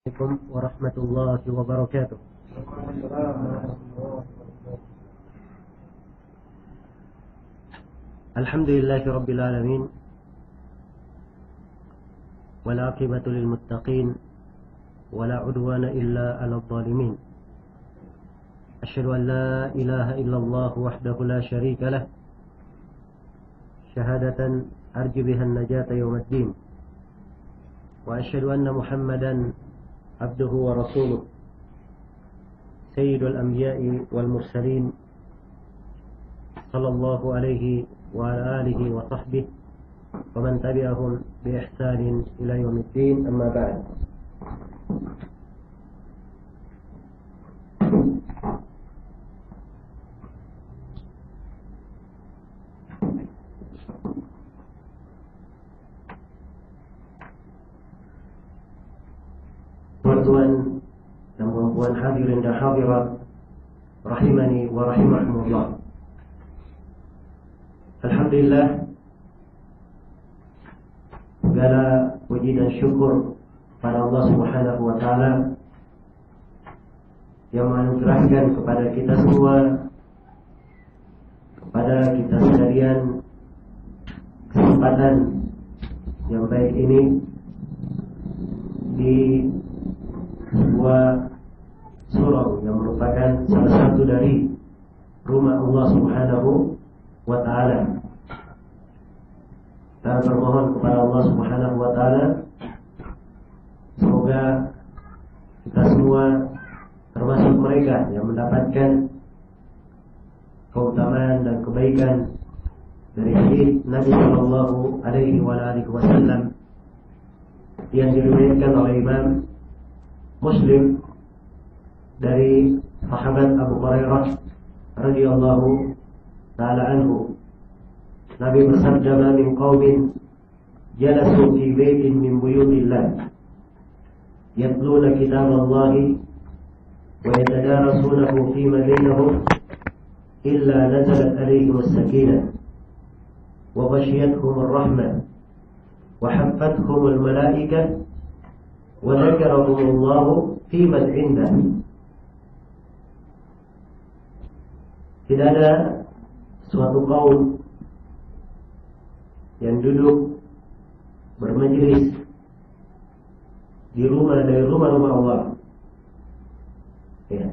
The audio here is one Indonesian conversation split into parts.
عليكم ورحمة الله وبركاته. الحمد لله رب العالمين، والعاقبة للمتقين، ولا عدوان إلا على الظالمين. أشهد أن لا إله إلا الله وحده لا شريك له، شهادة أرجو بها النجاة يوم الدين. وأشهد أن محمدا عبده ورسوله، سيد الأنبياء والمرسلين، صلى الله عليه وعلى آله وصحبه ومن تبعهم بإحسان إلى يوم الدين. أما بعد، tuan-tuan dan puan-puan hadirin dan hadirat rahimani wa rahimakumullah. Alhamdulillah, segala puji dan syukur pada Allah Subhanahu wa taala yang menganugerahkan kepada kita semua, kepada kita sekalian, kesempatan yang baik ini di sebuah surau yang merupakan salah satu dari rumah Allah Subhanahu wa ta'ala. Kita bermohon kepada Allah Subhanahu wa ta'ala, semoga kita semua termasuk mereka yang mendapatkan keutamaan dan kebaikan dari hadis Nabi sallallahu alaihi wasallam yang diriwayatkan oleh Imam Muslim dari sahabat Abu Hurairah radhiyallahu ta'ala anhu. Nabi bersabda, "Ma min qaumin jalasu fi baitin min buyutillah yatluna kitaballahi wa yatadarasunahu fima bainahum illa nazalat alaihim as-sakinah wa ghashiyatuhum ar-rahmah wa haffathum al-malaikah wa dzakarahumullahu fi man 'indah." Tidak ada suatu kaum yang duduk bermajlis di rumah dari rumah-rumah Allah. Ya.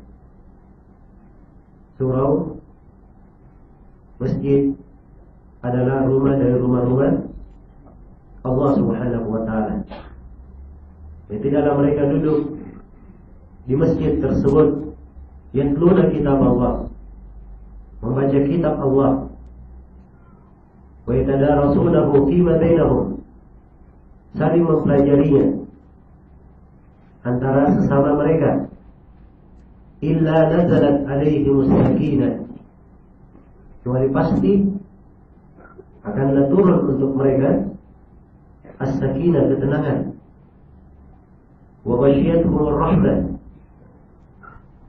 Surau, masjid adalah rumah dari rumah-rumah Allah Subhanahu wa ta'ala. Tidaklah mereka duduk di masjid tersebut yatluna kitab Allah, membaca kitab Allah, wa yatadarasunahu fima bainahum, saling mempelajarinya antara sesama mereka, illa nazalat alaihimus sakinah, kecuali pasti akanlah turun untuk mereka as-sakinah, ketenangan, wa ghashiyatuhum ar-rahmah,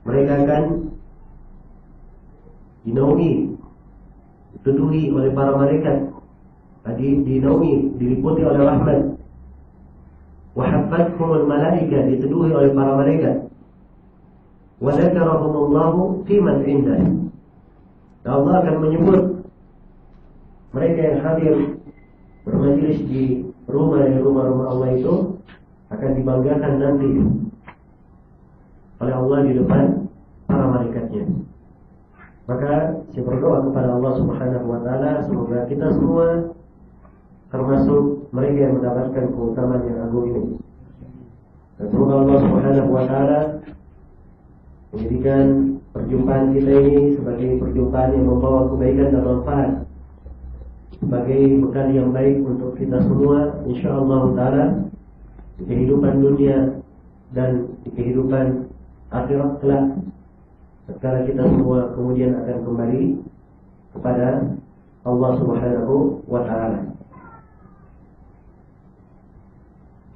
mereka akan dinaungi, dituduhi oleh para malaikat, dinaungi, diliputi oleh rahmat, wa haffathumul malaikah, dituduhi oleh para malaikat, wa dzakarahumullahu fi man 'indah, Allah akan menyebut mereka yang hadir bermajlis di rumah dari rumah-rumah Allah itu akan dibanggakan nanti oleh Allah di depan para malaikatnya. Maka saya berdoa kepada Allah Subhanahu wa ta'ala, semoga kita semua termasuk mereka yang mendapatkan keutamaan yang agung ini. Dan semoga Allah Subhanahu wa ta'ala menjadikan perjumpaan kita ini sebagai perjumpaan yang membawa kebaikan dan manfaat, sebagai bekal yang baik untuk kita semua, insyaallah ta'ala, di kehidupan dunia dan di kehidupan akhirat kelak, sekarang kita semua kemudian akan kembali kepada Allah Subhanahu wa ta'ala.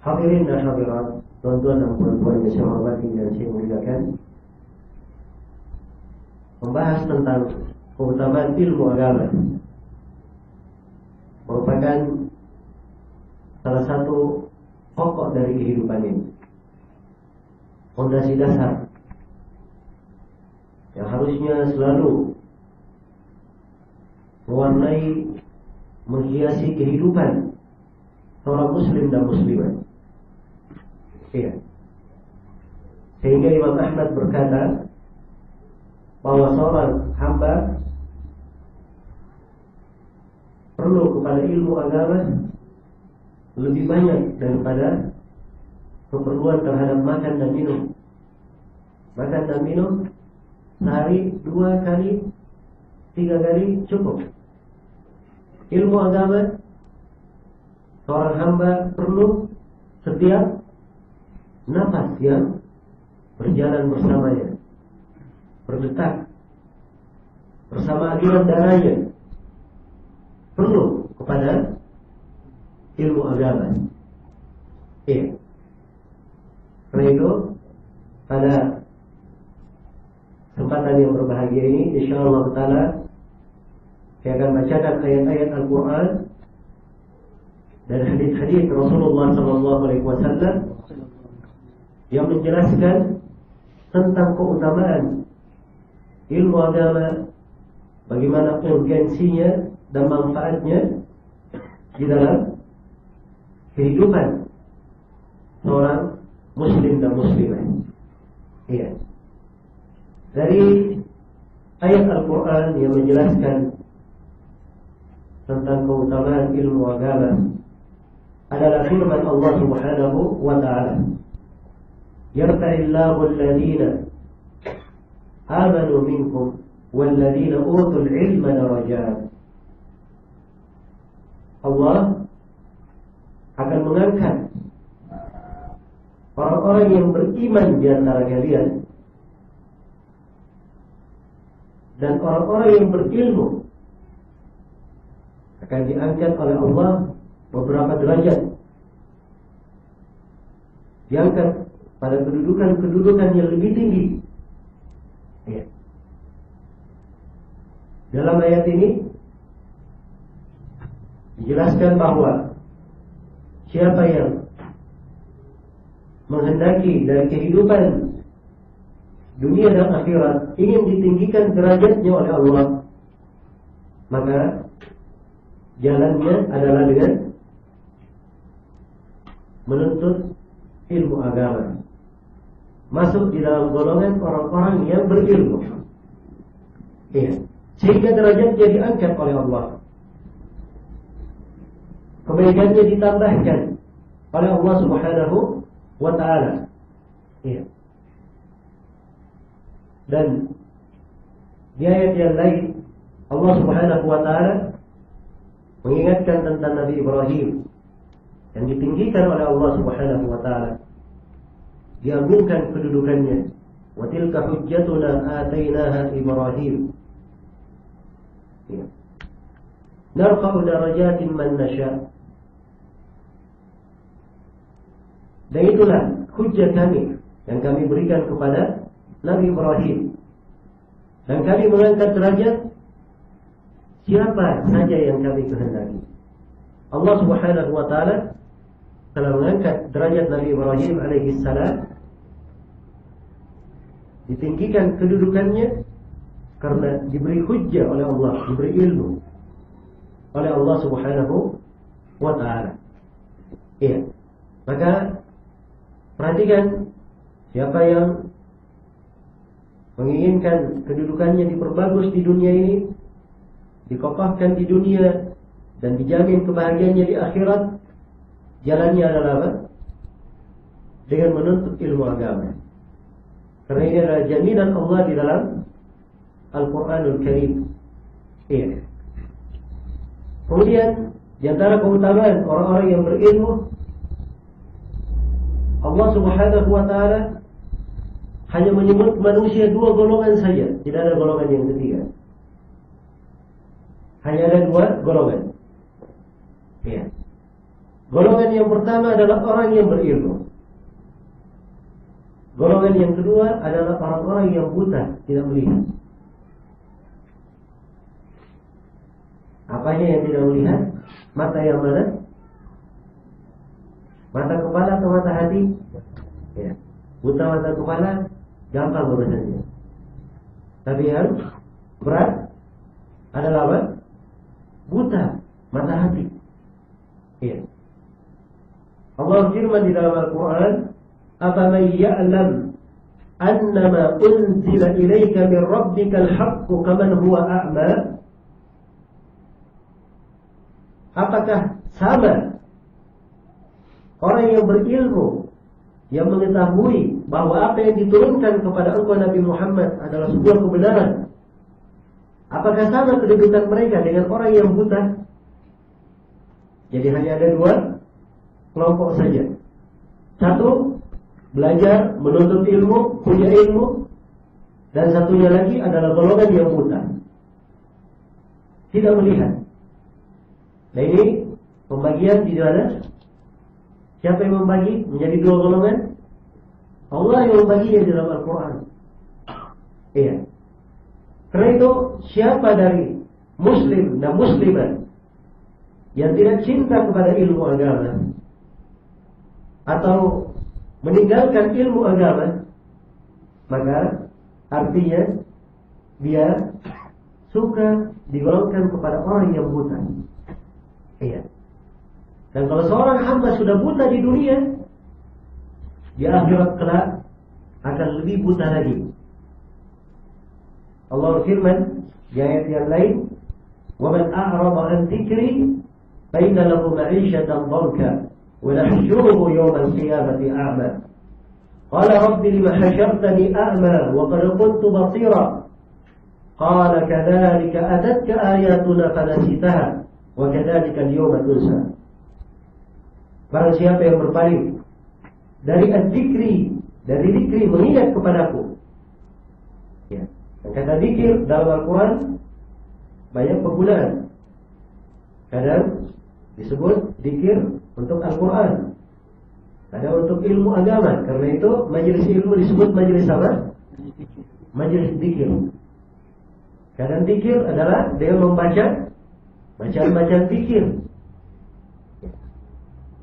Hadirin dan hadirat, tuan-tuan dan puan-puan yang saya hormati dan saya muliakan, membahas tentang keutamaan ilmu agama merupakan salah satu pokok dari kehidupan ini. fondasi dasar yang harusnya selalu mewarnai, menghiasi kehidupan seorang muslim dan muslimah. Iya. Sehingga Imam Ahmad berkata bahwa seorang hamba perlu kepada ilmu agama lebih banyak daripada keperluan terhadap makan dan minum. Makan dan minum sehari 2 kali, 3 kali cukup. Ilmu agama seorang hamba perlu setiap nafas yang berjalan bersamanya, berdetak bersama aliran darahnya, perlu kepada ilmu agama. Iya. Karena itu pada kesempatan yang berbahagia ini, insyaallah taala saya akan bacakan ayat-ayat Al-Quran dan hadis-hadis Rasulullah SAW yang menjelaskan tentang keutamaan ilmu agama, bagaimana urgensinya dan manfaatnya di dalam kehidupan seorang muslim dan muslimah. Iya. Dari ayat Al-Quran yang menjelaskan tentang keutamaan ilmu agama adalah firman Allah Subhanahu wa ta'ala, yarfa'illahu alladhina amanu minkum walladhina utul ilma darajat. Allah akan mengangkat orang-orang yang beriman di antara kalian dan orang-orang yang berilmu akan diangkat oleh Allah beberapa derajat, diangkat pada kedudukan yang lebih tinggi. Ya. Dalam ayat ini dijelaskan bahwa siapa yang menghendaki dari kehidupan dunia dan akhirat ingin ditinggikan derajatnya oleh Allah, maka jalannya adalah dengan menuntut ilmu agama, masuk di dalam golongan orang-orang yang berilmu. Iya. Sehingga derajatnya diangkat oleh Allah, kebaikannya ditambahkan oleh Allah Subhanahu wa ta'ala. Iya. Dan di ayat yang lain Allah Subhanahu wa ta'ala mengingatkan tentang Nabi Ibrahim yang ditinggikan oleh Allah Subhanahu wa ta'ala, diagungkan kedudukannya. Wa tilka hujjatuna atainaha Ibrahim. Ya. Narfa'u darajatin man nasha. Dan itulah hujjah kami yang kami berikan kepada Nabi Ibrahim, dan kami mengangkat derajat siapa saja yang kami kehendaki. Allah Subhanahu wa ta'ala telah mengangkat derajat Nabi Ibrahim alaihi salam, ditinggikan kedudukannya karena diberi hujjah oleh Allah, diberi ilmu oleh Allah Subhanahu wa ta'ala. Iya. Maka perhatikan, siapa yang menginginkan kedudukannya diperbagus di dunia ini, dikokohkan di dunia, dan dijamin kebahagiaannya di akhirat, jalannya adalah apa? Dengan menuntut ilmu agama. Karena ini adalah jaminan Allah di dalam Al-Quranul Karim. Iya. Kemudian di antara keutamaan orang-orang yang berilmu, Allah Subhanahu wa ta'ala hanya menyebut manusia 2 golongan saja, tidak ada golongan yang ketiga. Hanya ada 2 golongan. Ya. Golongan yang pertama adalah orang yang berilmu. Golongan yang kedua adalah orang-orang yang buta, tidak melihat. Apanya yang tidak melihat? Mata yang mana? Mata kepala atau mata hati? Ya. Buta mata kepala gampang urusannya. Tapi yang berat adalah apa? Buta mata hati. Iya. Allah firman di dalam Al-Quran, "Afaman ya'lam annama unzila ilaika min rabbikal haqqu kaman huwa a'ma?" Apakah sama orang yang berilmu, yang mengetahui bahwa apa yang diturunkan kepada engkau Nabi Muhammad adalah sebuah kebenaran, apakah sama kedudukan mereka dengan orang yang buta? Jadi hanya ada dua kelompok saja. Satu, belajar, menuntut ilmu, punya ilmu. Dan satunya lagi adalah golongan yang buta, tidak melihat. Nah ini pembagian di mana? Siapa yang membagi menjadi dua golongan? Allah yang membaginya di dalam Al-Quran. Iya. Karena itu siapa dari muslim dan muslimat yang tidak cinta kepada ilmu agama atau meninggalkan ilmu agama, maka artinya dia suka digolongkan kepada orang yang buta. Iya. Dan kalau seorang hamba sudah buta di dunia, di akhirat kelak akan lebih buta lagi. Allah berfirman di ayat yang lain, وَمَنْ أَعْرَضَ عَنْ ذِكْرِي فَإِنَّ لَهُ مَعِيشَةً ضَنْكًا وَنَحْشُرُهُ يَوْمَ الْقِيَامَةِ أَعْمَى قَالَ رَبِّ لِمَ حَشَرْتَنِي أَعْمَى وَقَدْ كُنْتُ بَصِيرًا قَالَ كَذَلِكَ أَتَتْكَ آيَاتُنَا فَنَسِيتَهَا وَكَذَلِكَ الْيَوْمَ تُنسَى. Barang siapa yang berpaling dari az-zikri, dari zikri mengingat kepadaku. Ya. Dan kata zikir dalam Al-Quran banyak penggunaan. Kadang disebut zikir untuk Al-Quran, kadang untuk ilmu agama. Karena itu majelis ilmu disebut majelis apa? Majelis zikir. Kadang zikir adalah dia membaca bacaan-bacaan zikir.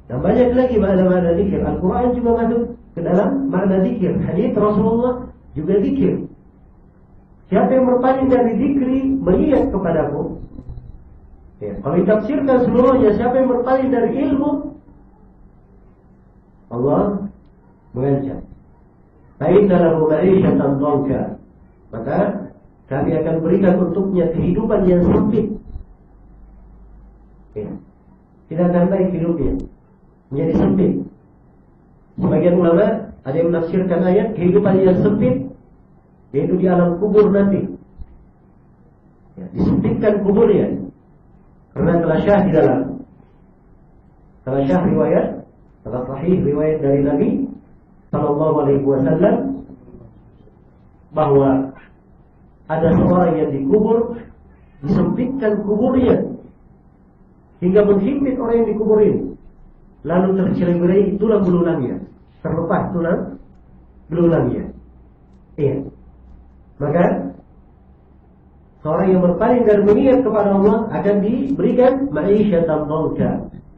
Dan banyak lagi makna-makna zikir. Al-Quran juga masuk ke dalam makna zikir. Hadits Rasulullah juga zikir. Siapa yang berpaling dari zikri mengingat kepadaku. Ya, kalau ditafsirkan seluruhnya, siapa yang berpaling dari ilmu, Allah mengancam. Fa'inna lahu ma'isyatan dhanka. Maka kami akan berikan untuknya kehidupan yang sempit. Ya. Tidak akan baik hidupnya, menjadi sempit. Sebagian ulama ada yang menafsirkan ayat kehidupan yang sempit, yaitu di alam kubur nanti. Ya, disempitkan kuburnya. Karena telah syah di dalam, telah syah riwayat, telah sahih riwayat dari Nabi Sallallahu Alaihi Wasallam bahwa ada seorang yang dikubur, disempitkan kuburnya hingga menghimpit orang yang dikubur ini. Lalu tercerai-berai tulang belulangnya, terlepas tulang belulangnya. Iya. Maka seorang yang berpaling dan mengingat kepada Allah akan diberikan ma'isyatan dhanka,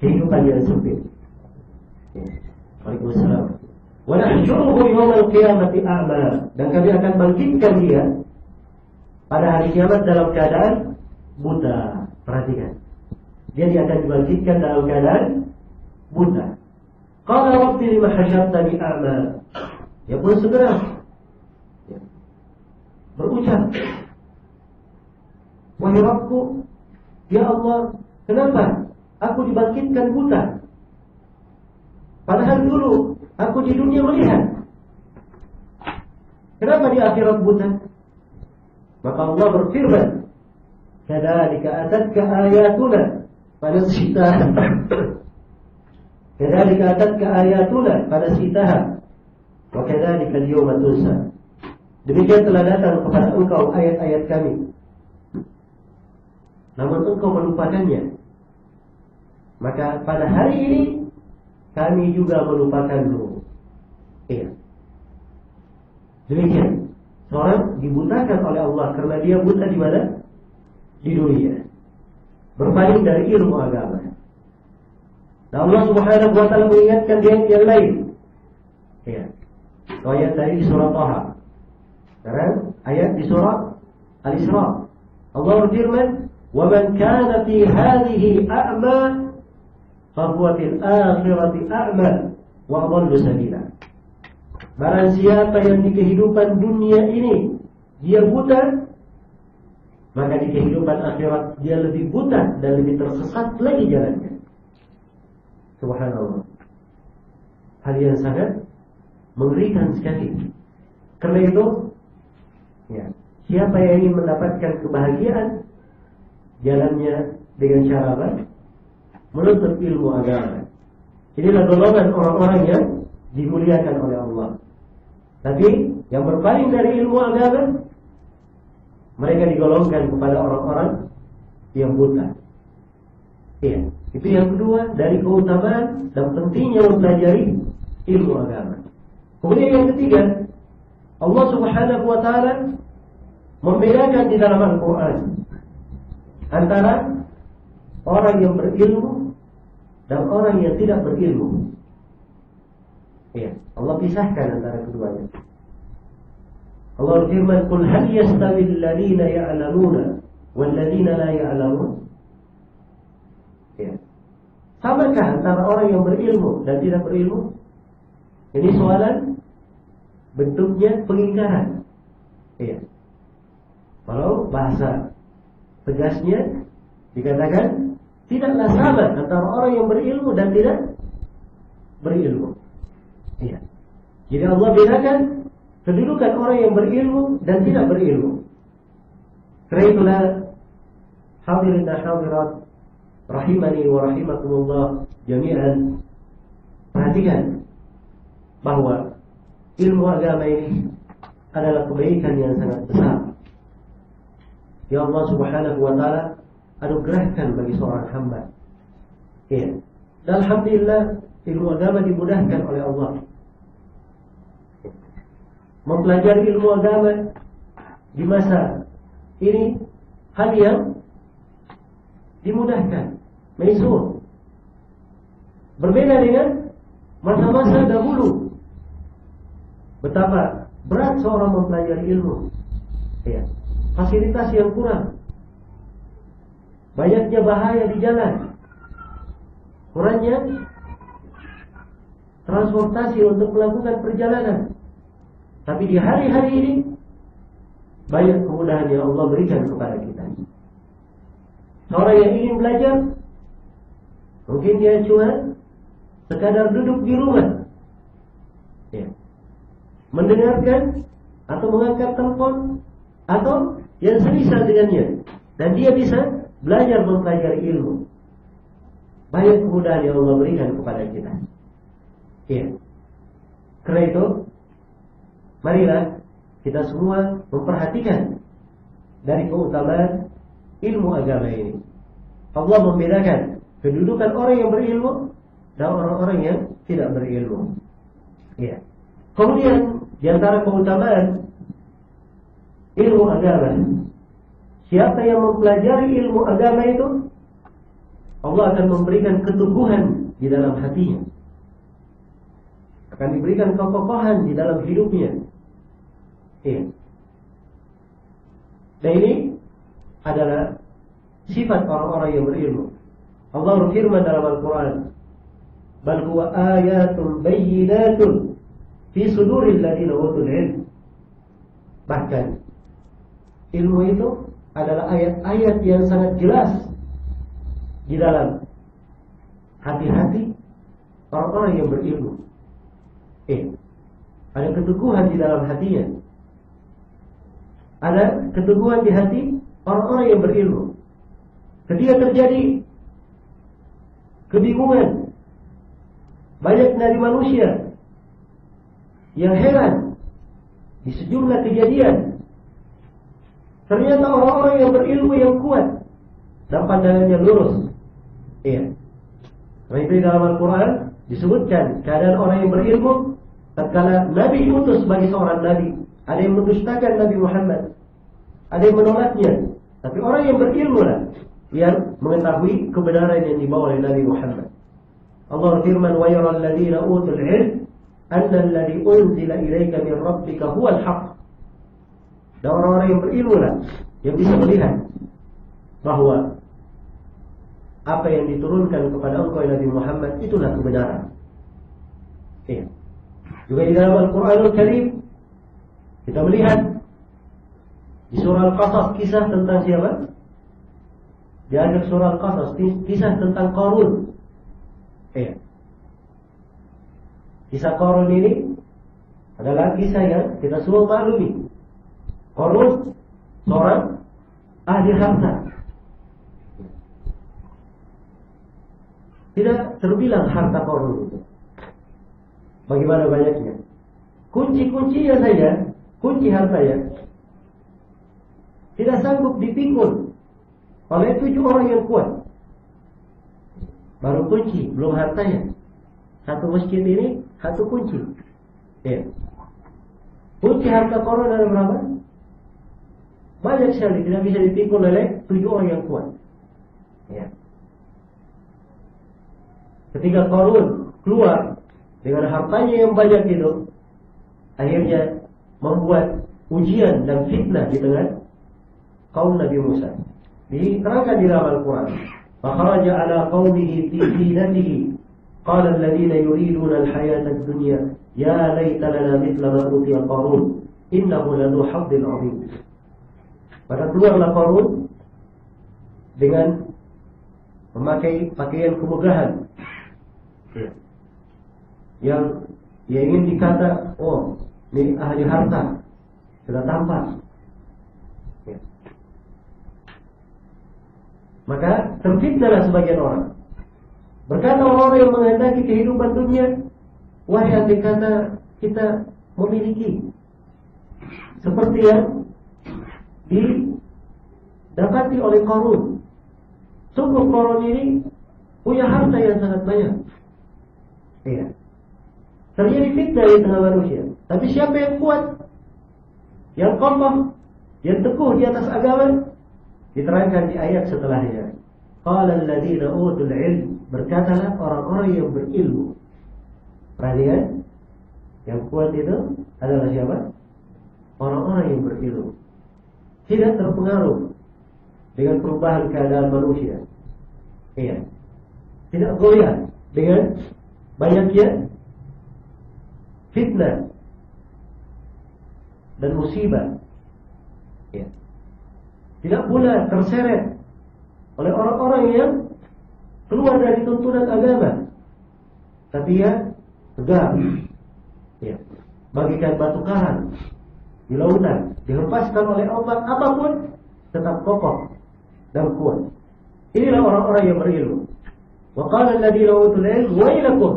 kehidupan yang sempit. Waalaikumsalam. Wa nahsyuruhu yawmal qiyamati a'ma, dan kami akan bangkitkan dia pada hari kiamat dalam keadaan buta. Perhatikan. Dia akan dibangkitkan dalam keadaan buta. Qala rabbi lima hasyartani a'ma. Ya pun segera berucap, wahai Rabbku, ya Allah, kenapa aku dibangkitkan buta? Padahal dulu aku di dunia melihat. Kenapa di akhirat buta? Maka Allah berfirman, kadzalika atatka ayatuna fanasitaha. Kadzalika atatka ayatuna fanasitaha wa kadzalika al-yawma tunsa. Demikian telah datang kepada engkau ayat-ayat kami, namun engkau melupakannya. Maka pada hari ini kami juga melupakanmu. Iya. Demikian. Seorang dibutakan oleh Allah karena dia buta di mana? Di dunia. Berpaling dari ilmu agama. Dan Allah Subhanahu wa taala mengingatkan dia yang lain. Iya. Ayat tadi di surah Taha. Sekarang ayat di surah Al-Isra. Allah berfirman, "Wa man kana fi hadhihi a'ma fa huwa fil akhirati a'ma wa adallu sabila." Barang siapa yang di kehidupan dunia ini dia buta, maka di kehidupan akhirat dia lebih buta dan lebih tersesat lagi jalannya. Subhanallah. Hal yang sangat mengerikan sekali. Karena itu, ya, siapa yang ingin mendapatkan kebahagiaan, jalannya dengan cara apa? Menuntut ilmu agama. Inilah golongan orang-orang yang dimuliakan oleh Allah. Tapi yang berpaling dari ilmu agama, mereka digolongkan kepada orang-orang yang buta. Iya, itu yang kedua dari keutamaan dan pentingnya mempelajari ilmu agama. Kemudian yang ketiga, Allah Subhanahu wa taala membedakan di dalam Al-Qur'an antara orang yang berilmu dan orang yang tidak berilmu. Iya, Allah pisahkan antara keduanya. Allah berfirman, "Qul hal yastawi alladziina ya'lamuuna wal ladziina la ya'lamuun?" Ya. Samakah antara orang yang berilmu dan tidak berilmu? Ini soalan bentuknya pengingkaran. Iya. Kalau bahasa tegasnya dikatakan tidaklah sama antara orang yang berilmu dan tidak berilmu. Iya. Jadi Allah bedakan kedudukan orang yang berilmu dan tidak berilmu. Karena itulah hadirin dan hadirat rahimani wa rahimakumullah jami'an, perhatikan bahwa ilmu agama ini adalah kebaikan yang sangat besar. Ya Allah Subhanahu wa taala anugerahkan bagi seorang hamba. Ya. Dan alhamdulillah ilmu agama dimudahkan oleh Allah. Mempelajari ilmu agama di masa ini hal yang dimudahkan, maisur. Berbeda dengan masa-masa dahulu. Betapa berat seorang mempelajari ilmu. Ya. Fasilitas yang kurang, banyaknya bahaya di jalan, kurangnya transportasi untuk melakukan perjalanan. Tapi di hari-hari ini banyak kemudahan yang Allah berikan kepada kita. Orang yang ingin belajar, mungkin dia cuma sekadar duduk di rumah, ya, mendengarkan atau mengangkat telepon atau yang semisal dengannya, dan dia bisa belajar mempelajari ilmu. Banyak kemudahan yang Allah berikan kepada kita. Ya. Karena itu, marilah kita semua memperhatikan dari keutamaan ilmu agama ini. Allah membedakan kedudukan orang yang berilmu dan orang-orang yang tidak berilmu. Ya. Kemudian di antara keutamaan ilmu agama, siapa yang mempelajari ilmu agama itu, Allah akan memberikan keteguhan di dalam hatinya, akan diberikan kekokohan di dalam hidupnya. Ya. Dan ini adalah sifat orang-orang yang berilmu. Allah berfirman dalam Al-Quran, "Bal huwa ayatun bayyinatun fi suduril ladzina utul ilm." Bahkan ilmu itu adalah ayat-ayat yang sangat jelas di dalam hati-hati orang-orang yang berilmu. Ada keteguhan di dalam hatinya. Ada keteguhan di hati orang-orang yang berilmu. Ketika terjadi kebingungan, banyak dari manusia yang heran di sejumlah kejadian, ternyata orang-orang yang berilmu yang kuat dan pandangannya lurus. Iya. Karena itu dalam Al-Quran disebutkan keadaan orang yang berilmu tatkala Nabi diutus sebagai seorang Nabi. Ada yang mendustakan Nabi Muhammad, ada yang menolaknya. Tapi orang yang berilmu lah yang mengetahui kebenaran yang dibawa oleh Nabi Muhammad. Allah berfirman, "Wa yaral ladzina utul ilm anna alladhi unzila ilaika min rabbika huwal haqq. Dan orang-orang yang berilmu lah yang bisa melihat bahwa apa yang diturunkan kepada engkau Nabi Muhammad itulah kebenaran. Iya. Juga di dalam Al-Quranul Karim kita melihat di surah Al-Qasas kisah tentang siapa? Di akhir surah Al-Qasas kisah tentang Qarun. Iya. Kisah Qarun ini adalah kisah yang kita semua maklumi. Qarun seorang ahli harta. Tidak terbilang harta Qarun itu. Bagaimana banyaknya? Kunci-kuncinya saja, kunci hartanya tidak sanggup dipikul oleh 7 orang yang kuat. Baru kunci, belum hartanya. Satu masjid ini, satu kunci. Ya. Kunci harta Qarun ada berapa? Banyak sekali, tidak bisa dipikul oleh 7 orang yang kuat. Ya. Ketika Qarun keluar dengan hartanya yang banyak itu, akhirnya membuat ujian dan fitnah di tengah kaum Nabi Musa. Diterangkan di dalam Al-Quran. Fakharaja ala qawmihi fi zinatihi qala alladhina yuriduna al-hayata ad-dunya ya laita lana mithla ma utiya Qarun innahu ladhu haddin 'azim. Maka keluarlah Qarun dengan memakai pakaian kemegahan yang ia ingin dikata, oh, ini ahli harta, sudah tampak. Ya. Maka terfitnahlah sebagian orang. Berkata orang yang menghendaki kehidupan dunia, wahai andai kata kita memiliki seperti yang didapati oleh Qarun. Sungguh Qarun ini punya harta yang sangat banyak. Iya. Terjadi fitnah di tengah manusia. Tapi siapa yang kuat, yang kokoh, yang teguh di atas agama, diterangkan di ayat setelahnya. Qala alladziina utul ilm, berkatalah orang-orang yang berilmu. Perhatikan, yang kuat itu adalah siapa? Orang-orang yang berilmu. Tidak terpengaruh dengan perubahan keadaan manusia. Iya. Tidak goyah dengan banyaknya fitnah dan musibah. Ya. Tidak pula terseret oleh orang-orang yang keluar dari tuntunan agama, tapi ya tegak. Ya. Bagikan batu karang di lautan, dihempaskan oleh ombak apapun, tetap kokoh dan kuat. Inilah orang-orang yang berilmu. Wa qala alladziina utul ilm wailakum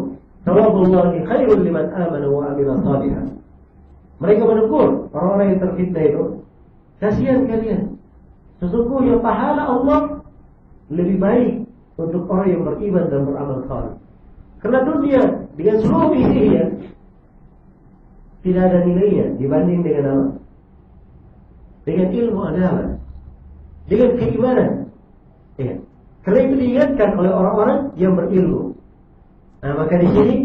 thawabullahi khairul liman amana wa amila shalihan. Mereka menegur orang-orang yang terfitnah itu, kasihan kalian, sesungguhnya pahala Allah lebih baik untuk orang yang beriman dan beramal saleh. Karena dunia dengan seluruh isinya tidak ada nilainya dibanding dengan apa? Dengan ilmu agama, dengan keimanan. Ya. Karena itu diingatkan oleh orang-orang yang berilmu. Nah, maka di sini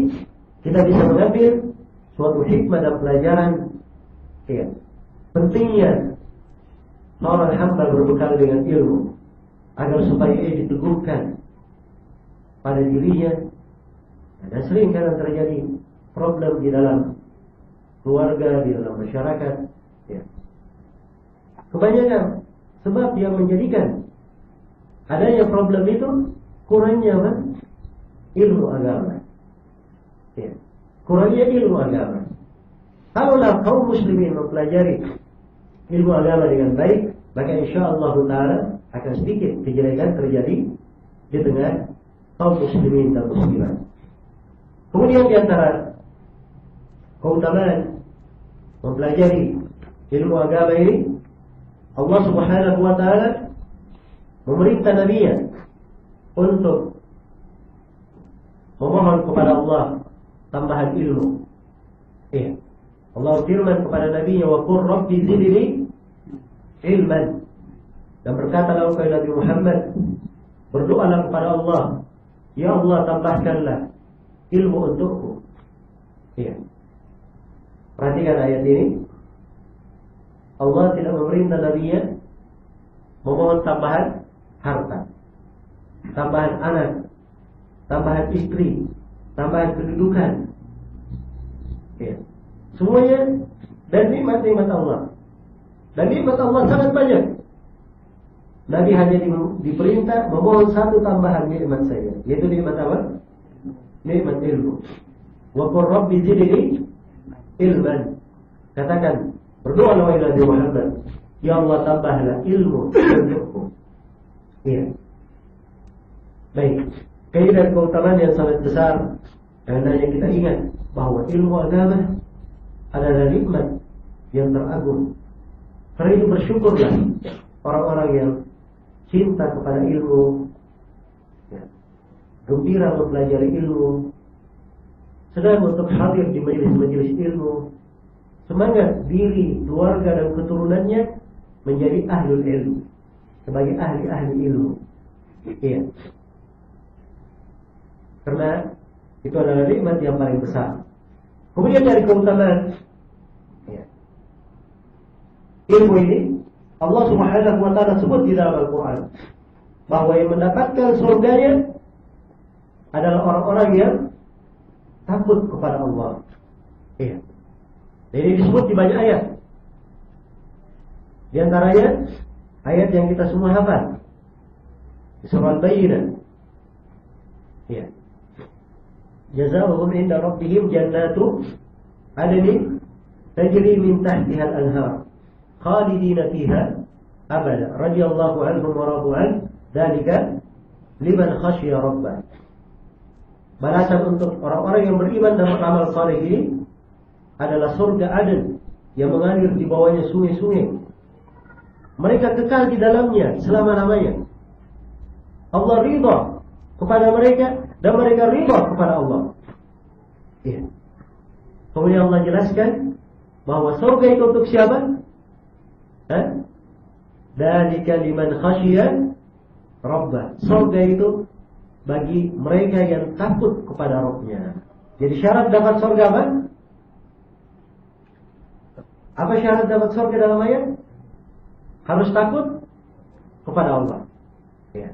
kita bisa mengambil suatu hikmah dan pelajaran, ya, pentingnya seorang hamba berbekal dengan ilmu agar supaya ia diteguhkan pada dirinya. Dan sering kadang terjadi problem di dalam keluarga, di dalam masyarakat. Ya. Kebanyakan sebab yang menjadikan adanya problem itu kurangnya apa? Ilmu agama. Ya. Kurangnya ilmu agama. Kalaulah kaum muslimin mempelajari ilmu agama dengan baik, maka insyaallah ta'ala akan sedikit kejelekan terjadi di tengah kaum muslimin dan muslimat. Kemudian di antara keutamaan mempelajari ilmu agama ini, Allah Subhanahu wa ta'ala memerintah Nabi-Nya untuk memohon kepada Allah tambahan ilmu. Ya. Allah firman kepada Nabi-Nya, wa qur rabbi zidni ilman. Dan berkatalah kepada Nabi Muhammad, berdoalah kepada Allah, ya Allah tambahkanlah ilmu untukku. Ya. Perhatikan ayat ini. Allah tidak memerintah Nabi-Nya memohon tambahan harta, tambahan anak, tambahan istri, tambahan kedudukan. Ya. Semuanya dan nikmat-nikmat Allah. Dan nikmat Allah sangat banyak. Nabi hanya diperintah memohon satu tambahan nikmat saja, yaitu nikmat apa? Nikmat ilmu. Wa qur rabbi zidni ilman. Katakan, berdoa wahai Nabi Muhammad, ya Allah tambahlah ilmu untukku. Iya. Baik. Kaidah keutamaan yang sangat besar. Hendaknya kita ingat bahwa ilmu agama adalah nikmat yang teragung. Karena itu bersyukurlah orang-orang yang cinta kepada ilmu, ya, gembira mempelajari ilmu, sedang untuk hadir di majelis-majelis ilmu, semangat diri, keluarga dan keturunannya menjadi ahlul ilmu, sebagai ahli-ahli ilmu. Iya. Karena itu adalah nikmat yang paling besar. Kemudian dari keutamaan, ya, ilmu ini Allah Subhanahu wa ta'ala sebut di dalam Al-Quran bahwa yang mendapatkan surganya adalah orang-orang yang takut kepada Allah. Iya. Jadi disebut di banyak ayat. Di antaranya ayat yang kita semua hafal, surah Al-Bayyinah. Iya. Jazaohum inda rabbihim jannatu adnin tajri min tahtiha al-anhar khalidina fiha abada radhiyallahu anhum wa radu an dzalika liman khashiya rabbah. Balasan untuk orang-orang yang beriman dan beramal saleh ini adalah surga Aden yang mengalir di bawahnya sungai-sungai. Mereka kekal di dalamnya selama-lamanya. Allah ridha kepada mereka dan mereka ridha kepada Allah. Ya. Kemudian Allah jelaskan bahwa surga itu untuk siapa? Dzalika liman khasyiya rabbah. Surga itu bagi mereka yang takut kepada Rabb-nya. Jadi syarat dapat surga apa? Apa syarat dapat surga dalam ayat? Harus takut kepada Allah. Ya.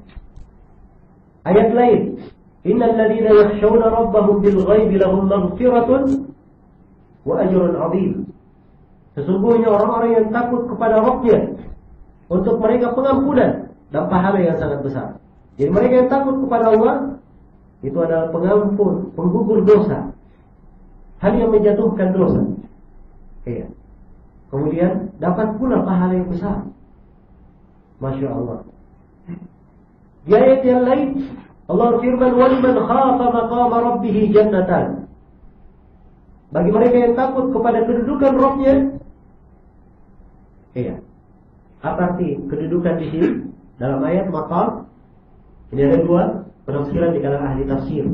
Ayat lain, innal ladzina yakhshawna rabbahum bil ghaibi lahum maghfiratun wa ajrun 'adzim. Sesungguhnya orang-orang yang takut kepada Rabb-nya, untuk mereka pengampunan dan pahala yang sangat besar. Jadi mereka yang takut kepada Allah itu adalah pengampun, penggugur dosa, hal yang menjatuhkan dosa. Iya. Kemudian dapat pula pahala yang besar. Masya Allah. Di ayat yang lain Allah firman, "Waliman khafa maqama rabbih jannatan." Bagi mereka yang takut kepada kedudukan Rabb-nya. Iya. Apa arti kedudukan di sini? Dalam ayat maqam ini ada dua penafsiran di kalangan ahli tafsir.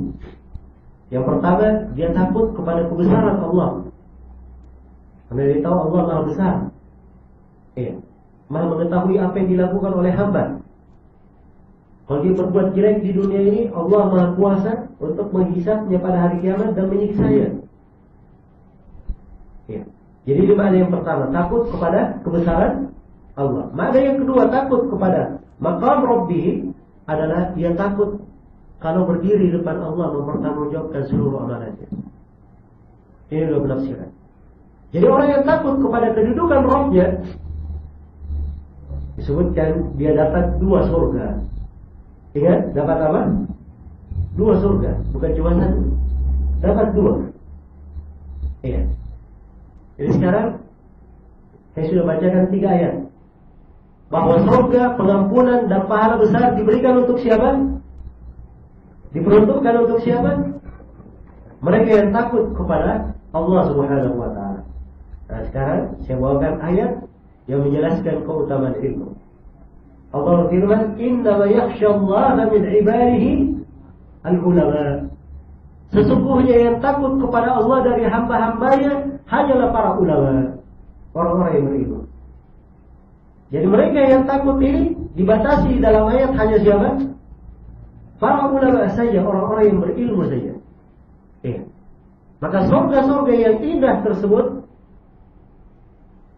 Yang pertama, dia takut kepada kebesaran Allah. Karena dia tahu Allah Maha besar. Iya. Maha mengetahui apa yang dilakukan oleh hamba. Kalau dia berbuat jelek di dunia ini, Allah Maha kuasa untuk menghisapnya pada hari kiamat dan menyiksanya. Ya. Jadi ini makna yang pertama, takut kepada kebesaran Allah. Makna yang kedua, takut kepada maqam Rabbih adalah dia takut kalau berdiri depan Allah mempertanggungjawabkan seluruh amalannya. Ini dua penafsiran. Jadi orang yang takut kepada kedudukan Rabb-nya disebutkan dia dapat dua surga. Ingat, dapat apa? Dua surga, bukan cuma satu. Dapat dua. Iya. Jadi sekarang saya sudah bacakan 3 ayat bahwa surga, pengampunan dan pahala besar diberikan untuk siapa? Diperuntukkan untuk siapa? Mereka yang takut kepada Allah Subhanahu wa ta'ala. Nah sekarang saya bawakan ayat yang menjelaskan keutamaan ilmu. Allah firman, "Innama yakhsyallaha min ibadihi al-ulama." Sesungguhnya yang takut kepada Allah dari hamba-hambanya hanyalah para ulama, orang-orang yang berilmu. Jadi mereka yang takut ini dibatasi dalam ayat hanya siapa? Para ulama saja, orang-orang yang berilmu saja. Maka surga-surga yang indah tersebut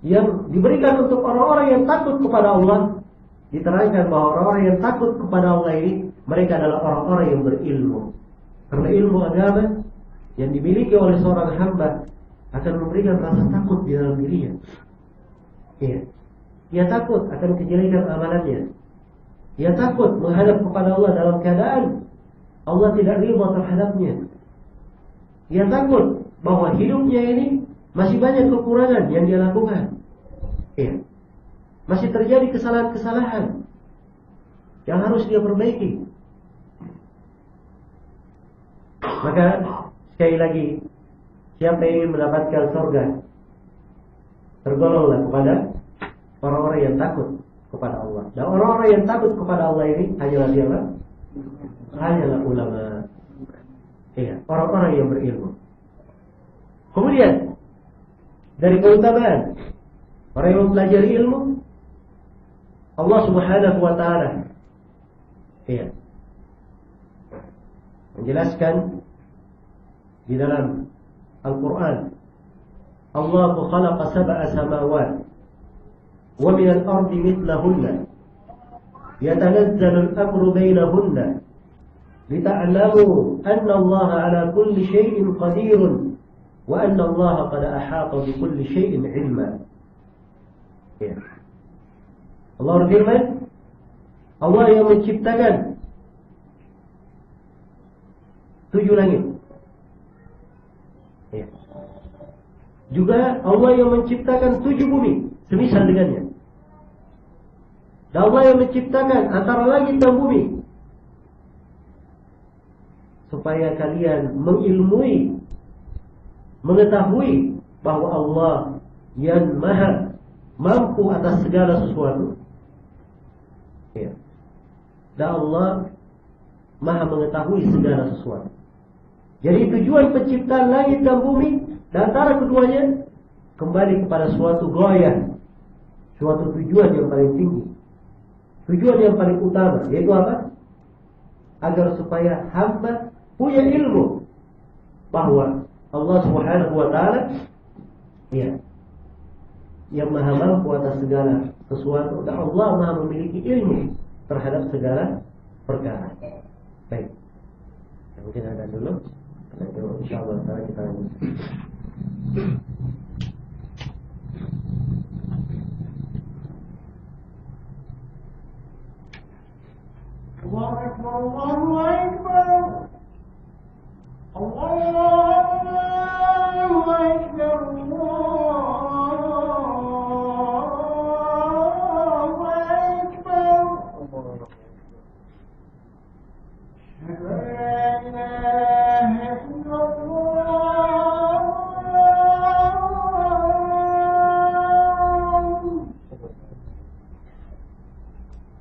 yang diberikan untuk orang-orang yang takut kepada Allah, diterangkan bahwa orang-orang yang takut kepada Allah ini mereka adalah orang-orang yang berilmu. Karena ilmu agama yang dimiliki oleh seorang hamba akan memberikan rasa takut di dalam dirinya. Iya. Ia takut akan kejelekan amalannya. Ia takut menghadap kepada Allah dalam keadaan Allah tidak ridha terhadapnya. Ia takut bahwa hidupnya ini masih banyak kekurangan yang dia lakukan. Iya. Masih terjadi kesalahan-kesalahan yang harus dia perbaiki. Maka sekali lagi, siapa yang ingin mendapatkan surga, tergolonglah kepada orang-orang yang takut kepada Allah. Dan orang-orang yang takut kepada Allah ini hanyalah siapa? Hanyalah ulama. Iya, orang-orang yang berilmu. Kemudian dari keutamaan orang yang mempelajari ilmu, Allah Subhanahu wa taala menjelaskan di dalam Al-Quran, Allahu khalaqa sab'a samawat wa min al-ardi mithlahunna yatanazzalu al-amru bainahunna lita'lamu anna Allah ala kulli shay'in qadirun wa anna Allah qad ahata bi kulli shay'in ilma. Allah berfirman, Allah yang menciptakan 7 langit. Juga Allah yang menciptakan 7 bumi semisal dengannya. Dan Allah yang menciptakan antara langit dan bumi supaya kalian mengilmui, mengetahui bahwa Allah yang maha mampu atas segala sesuatu. Dan Allah maha mengetahui segala sesuatu. Jadi tujuan penciptaan langit dan bumi dan antara keduanya kembali kepada suatu ghayah, suatu tujuan yang paling tinggi, tujuan yang paling utama, yaitu apa? Agar supaya hamba punya ilmu bahwa Allah Subhanahu wa taala yang maha mampu atas segala sesuatu, dan Allah maha memiliki ilmu terhadap segala perkara. Baik, mungkin ada dulu. Nanti insyaallah kita lanjut. Allahu Akbar, Allahu Akbar, Allahu Akbar, Allahu Akbar.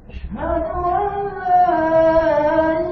أشهد أن لا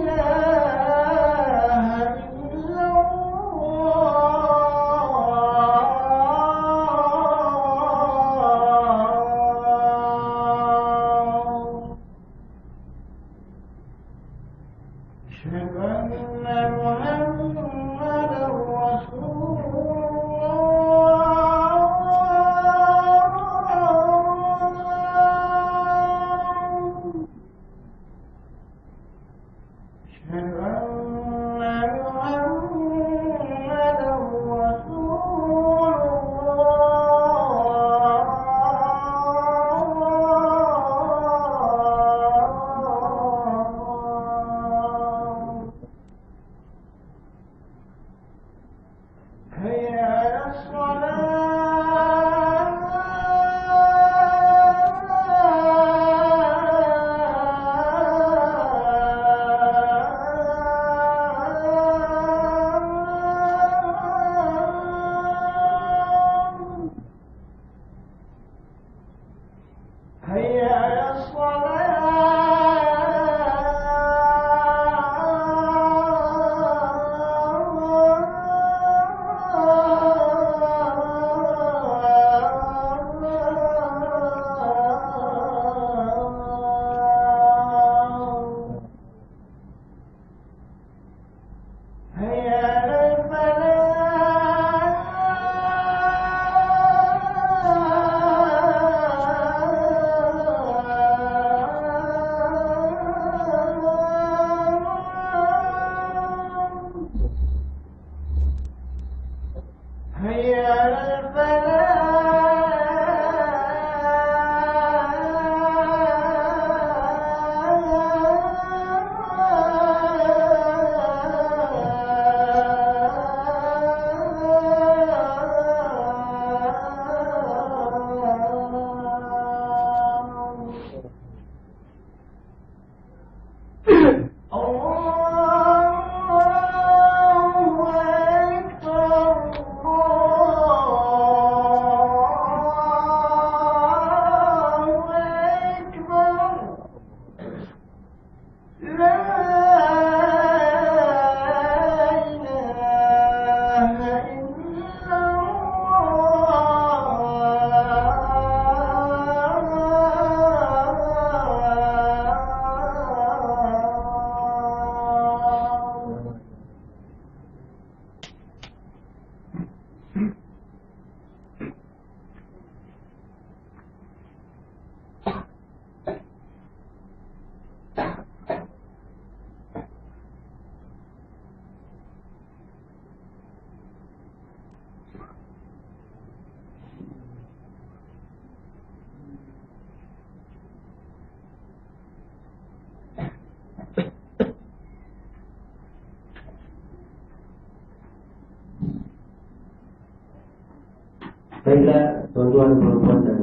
Alhamdulillah, tuan-tuan, perempuan dan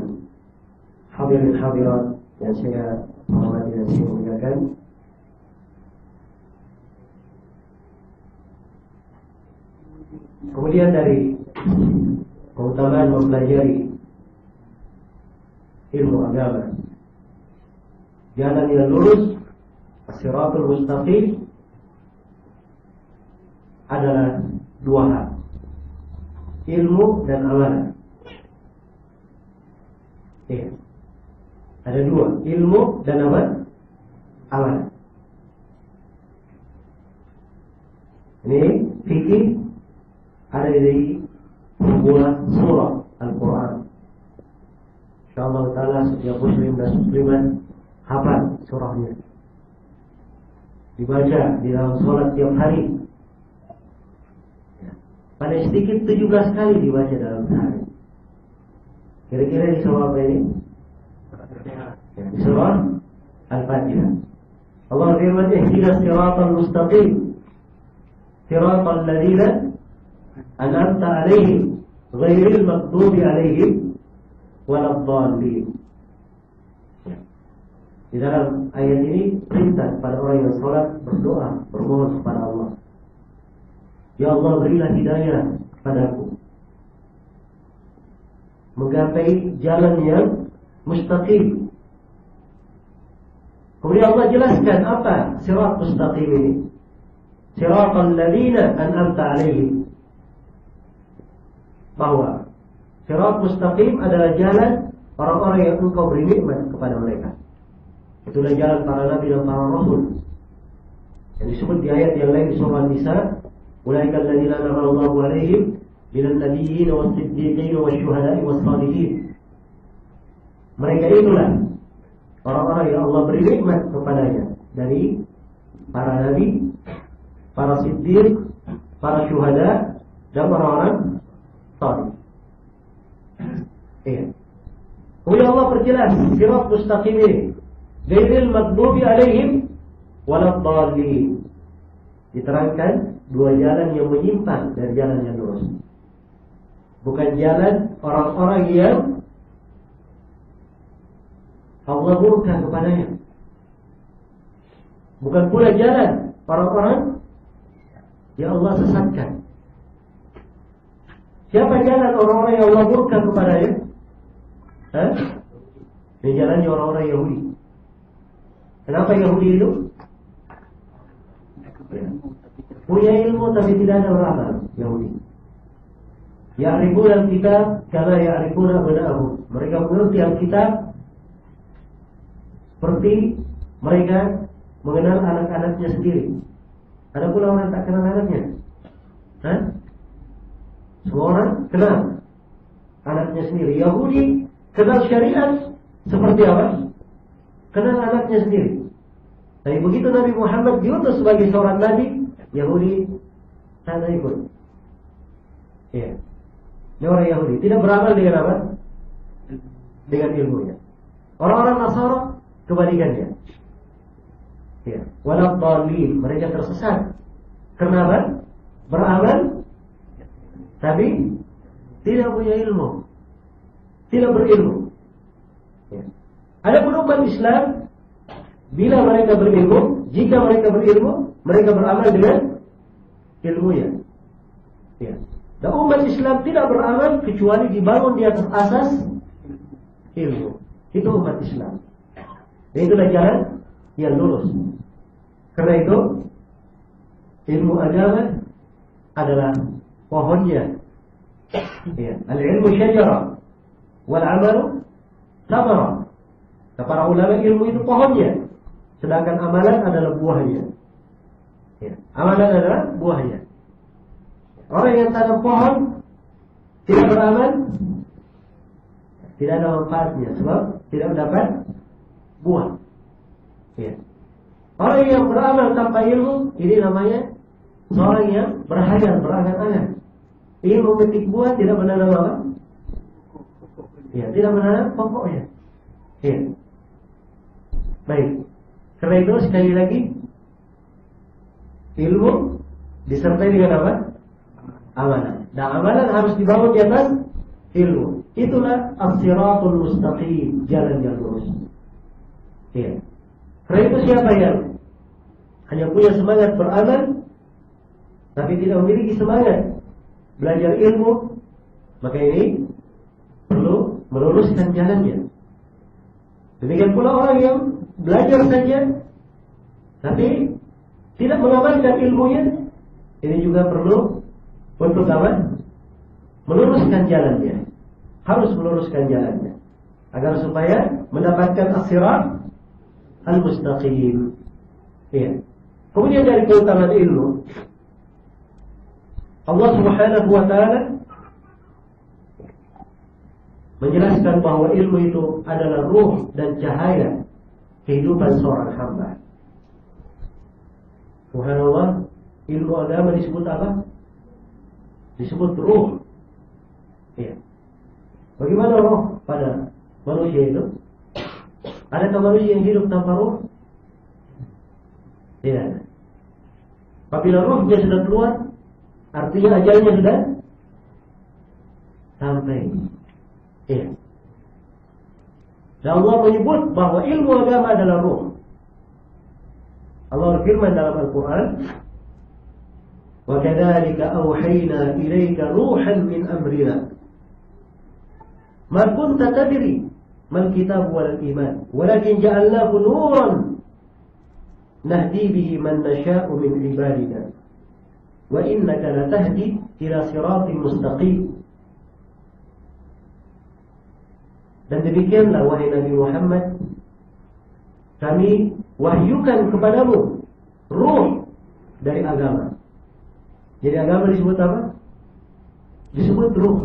hadirin hadirat yang saya hormati dan saya muliakan. Kemudian dari keutamaan mempelajari ilmu agama, jalan yang lurus, as-siratul mustaqim, adalah dua hal, ilmu dan amalan. Ada dua, ilmu dan amalan. Ini fikih ada di sebuah surah Al-Quran. InsyaAllah ta'ala setiap muslim dan muslimat hafal surahnya, dibaca di dalam sholat tiap hari. Paling sedikit 17 kali dibaca dalam sehari. Kira-kira di surah apa ini? Di surah Al-Fatihah. Allah firman, ihdinas siratal mustaqim, siratal ladzina an'amta 'alaihim ghairil maghdubi 'alaihim waladdallin. Di dalam ayat ini perintah pada orang yang salat berdoa, bermohon kepada Allah. Ya Allah, berilah hidayah padaku menggapai jalan yang mustaqim. Kemudian Allah jelaskan apa sirat mustaqim ini. Siratal ladzina an'amta 'alaihim. Bahwa sirat mustaqim adalah jalan orang-orang yang engkau beri nikmat kepada mereka. Itulah jalan para nabi dan para rasul. Yang disebut di ayat yang lain di surah An-Nisa, ulaika alladzina an'ama Allahu 'alaihim minan nabiyyin was-siddiqin wasyuhada'i was-shalihin. Mereka itulah orang-orang yang Allah beri nikmat kepadanya dari para nabi, para siddiq, para syuhada, dan orang-orang salih. Kemudian Allah perjelas sirat mustaqim ini, ghairil maghdubi 'alaihim waladdallin. Diterangkan dua jalan yang menyimpang dari jalan yang lurus. Bukan jalan orang-orang yang Allah murka kepadanya. Bukan pula jalan orang-orang yang Allah sesatkan. Siapa jalan orang-orang yang Allah murka kepadanya? Ini jalannya orang-orang Yahudi. Kenapa Yahudi itu? Punya ilmu tapi tidak ada beramal. Yahudi ya'rifuna al-kitab kama ya'rifuna abna'ahum. Mereka mengerti Alkitab seperti mereka mengenal anak-anaknya sendiri. Ada pula orang tak kenal anaknya. Semua orang kenal anaknya sendiri. Yahudi kenal syariat seperti apa? Kenal anaknya sendiri. Tapi begitu Nabi Muhammad diutus sebagai seorang nabi, Yahudi tak ikut. Iya. Ini orang Yahudi tidak beramal dengan apa? Dengan ilmunya. Orang-orang Nasara kebalikannya. Ya, waladdallin, mereka tersesat. Kenapa? Beramal tapi tidak punya ilmu, tidak berilmu. Ya. Adapun umat Islam, bila mereka berilmu, jika mereka berilmu, mereka beramal dengan ilmunya. Ya. Dan umat Islam tidak beramal kecuali dibangun di atas asas ilmu. Itu umat Islam. Dan itulah jalan yang lurus. Karena itu ilmu agama adalah pohonnya. Ya. Al-ilmu syajarah wal amalu thamarah. Para ulama ilmu itu pohonnya, sedangkan amalan adalah buahnya. Ya. Amalan adalah buahnya. Orang yang tanam pohon tidak beramal, tidak ada manfaatnya sebab tidak mendapat buah. Ya. Orang yang beramal tanpa ilmu, ini namanya seorang yang berhayal, berangan-angan. Ingin memetik buah, tidak menanam apa? Ya, tidak menanam pokoknya. Ya. Baik. Karena itu sekali lagi, ilmu disertai dengan apa? Amalan. Dan amalan harus dibangun di atas ilmu. Itulah as-siratul mustaqim, jalan yang lurus. Ya. Karena itu siapa yang hanya punya semangat beramal tapi tidak memiliki semangat belajar ilmu, maka ini perlu meluruskan jalannya. Demikian pula orang yang belajar saja tapi tidak mengamalkan ilmunya, ini juga perlu untuk apa? Meluruskan jalannya. Harus meluruskan jalannya agar supaya mendapatkan as-sirat al-mustaqim. Ya. Kemudian dari keutamaan ilmu, Allah Subhanahu wa taala menjelaskan bahwa ilmu itu adalah ruh dan cahaya kehidupan seorang hamba. Subhanallah, ilmu agama disebut apa? Disebut ruh. Ya. Bagaimana ruh pada manusia itu? Adakah manusia yang hidup tanpa ruh? Tidak ada. Apabila ruhnya sudah keluar, artinya ajalnya sudah sampai. Ya. Dan Allah menyebut bahwa ilmu agama adalah ruh. Allah berfirman dalam Al-Quran, وَكَذَلِكَ أَوْحَيْنَا إِلَيْكَ رُوحًا مِنْ أَمْرِنَا مَا كُنْتَ تَدْرِي مَا الْكِتَابُ وَلَا الْإِيمَانُ وَلَكِنْ جَعَلْنَاهُ نُورًا نَهْدِي بِهِ مَنْ نَشَاءُ مِنْ عِبَادِنَا وَإِنَّكَ لَتَهْدِي إِلَى صِرَاطٍ مُسْتَقِيمٍ. Dan demikianlah wahai Nabi Muhammad, kami wahyukan kepadamu ruh dari agama. Jadi agama disebut apa? Disebut ruh.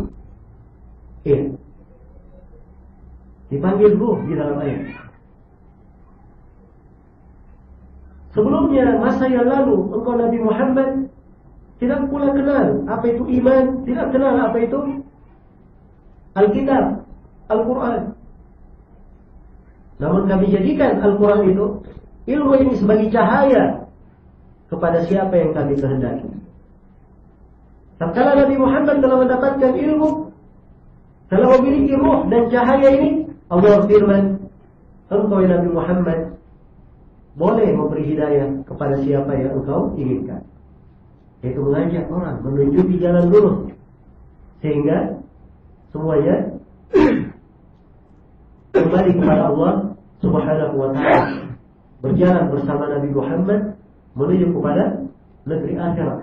Iya. Dipanggil ruh di dalam ayat. Sebelumnya masa yang lalu engkau Nabi Muhammad tidak pula kenal apa itu iman, tidak kenal apa itu Alkitab, Al-Quran. Namun kami jadikan Al-Quran itu, ilmu ini sebagai cahaya kepada siapa yang kami kehendaki. Tatkala Nabi Muhammad telah mendapatkan ilmu, telah memiliki ruh dan cahaya ini, Allah firman, engkau Nabi Muhammad boleh memberi hidayah kepada siapa yang engkau inginkan, yaitu mengajak orang menunjuki jalan lurus, sehingga semuanya kembali kepada Allah Subhanahu wa ta'ala, berjalan bersama Nabi Muhammad menuju kepada negeri akhirat,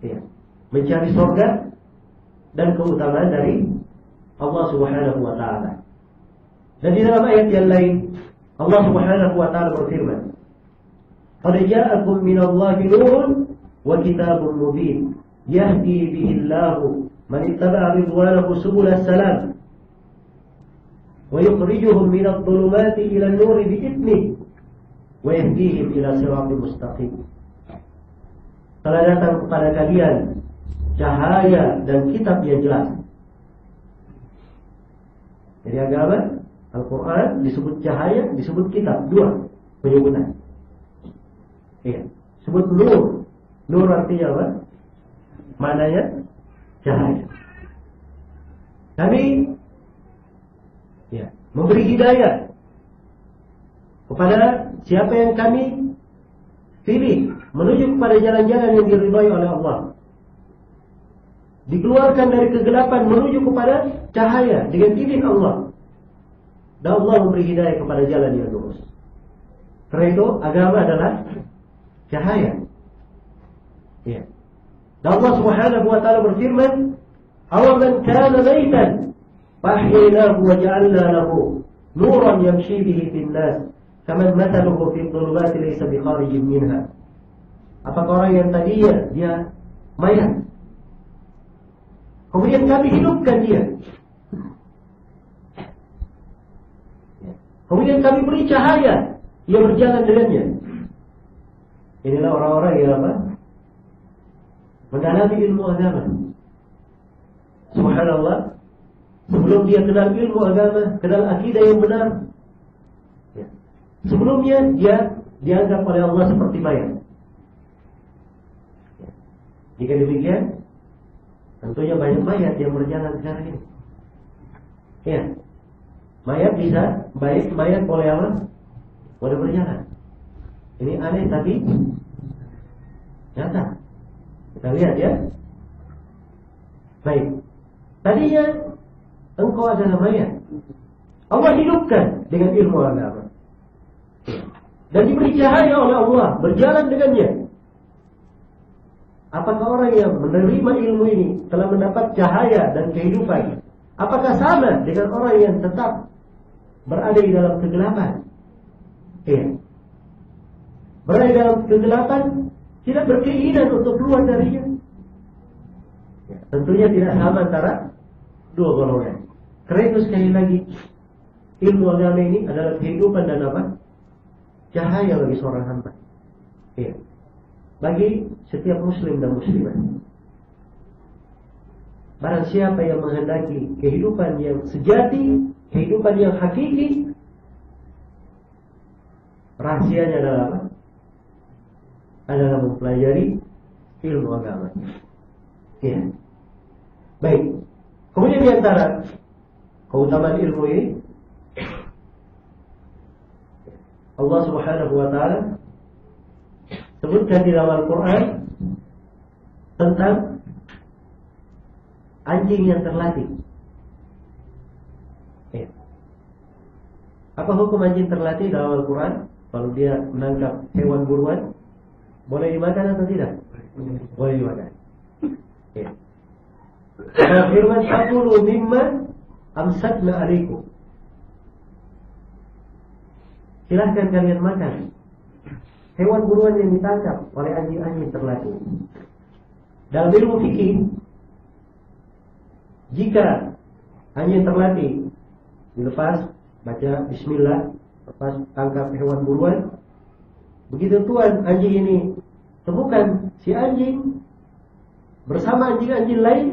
ya, mencari surga dan keutamaan dari Allah Subhanahu wa ta'ala. Dan di dalam ayat yang lain Allah Subhanahu wa ta'ala berfirman, qad ja'akum minallahi nurun wa kitabun mubin yahdi bihi Allahu man ittaba'a ridwanahu subulas salam wa yukhrijuhum minadh dhulumati ila an-nuri bi'idnihi wa yahdihim ila siratin mustaqim. Telah datang kepada kalian cahaya dan kitab yang jelas. Jadi agama Al-Quran disebut cahaya, disebut kitab, dua penyebutan. Iya, disebut nur. Nur artinya apa? Maknanya cahaya. Kami ya, memberi hidayah kepada siapa yang kami pilih menuju kepada jalan-jalan yang diridhai oleh Allah. Dikeluarkan dari kegelapan menuju kepada cahaya dengan izin Allah. Dan Allah memberi hidayah kepada jalan yang lurus. Karena itu agama adalah cahaya. Ya. Dan Allah Subhanahu wa ta'ala berfirman, "Awaman kana maitan fahyaynahu wa ja'alna lahu nuran yamshi bihi fin nas, kaman mathaluhu fi dhulumati laysa bikharijin minha." Apakah orang yang tadinya dia mayat, kemudian kami hidupkan dia, kemudian kami beri cahaya yang berjalan dengannya. Inilah orang-orang yang apa? Mendalami ilmu agama. Subhanallah, sebelum dia kenal ilmu agama, kenal akidah yang benar, ya, sebelumnya dia dianggap oleh Allah seperti mayat. Ya. Jika demikian, tentunya banyak mayat yang berjalan sekarang ini. Ya, mayat bisa baik, mayat boleh apa? Boleh berjalan. Ini aneh tapi nyata. Kita lihat ya. Baik. Tadinya engkau adalah mayat. Allah hidupkan dengan ilmu agama. Dan diberi cahaya oleh Allah, berjalan dengannya. Apakah orang yang menerima ilmu ini telah mendapat cahaya dan kehidupan? Apakah sama dengan orang yang tetap berada di dalam kegelapan? Iya. Berada di dalam kegelapan, tidak berkeinginan untuk keluar darinya. Ya, tentunya tidak sama antara dua golongan. Karena itu sekali lagi, ilmu agama ini adalah kehidupan dan apa? Cahaya bagi seorang hamba. Iya. Bagi setiap muslim dan muslimah. Barang siapa yang menghendaki kehidupan yang sejati, kehidupan yang hakiki, rahasianya adalah apa? Adalah mempelajari ilmu agama. Ya. Baik. Kemudian di antara keutamaan ilmu ini, Allah Subhanahu wa taala sebutkan di dalam Al-Quran tentang anjing yang terlatih. Ya. Apa hukum anjing terlatih dalam Al-Quran? Kalau dia menangkap hewan buruan, boleh dimakan atau tidak? Boleh dimakan. Ya. Firman fakulu mimma amsakna alaikum. Silahkan kalian makan hewan buruan yang ditangkap oleh anjing-anjing terlatih. Dalam ilmu fikih, jika anjing terlatih dilepas, baca bismillah, lepas tangkap hewan buruan, begitu tuan anjing ini temukan si anjing bersama anjing-anjing lain,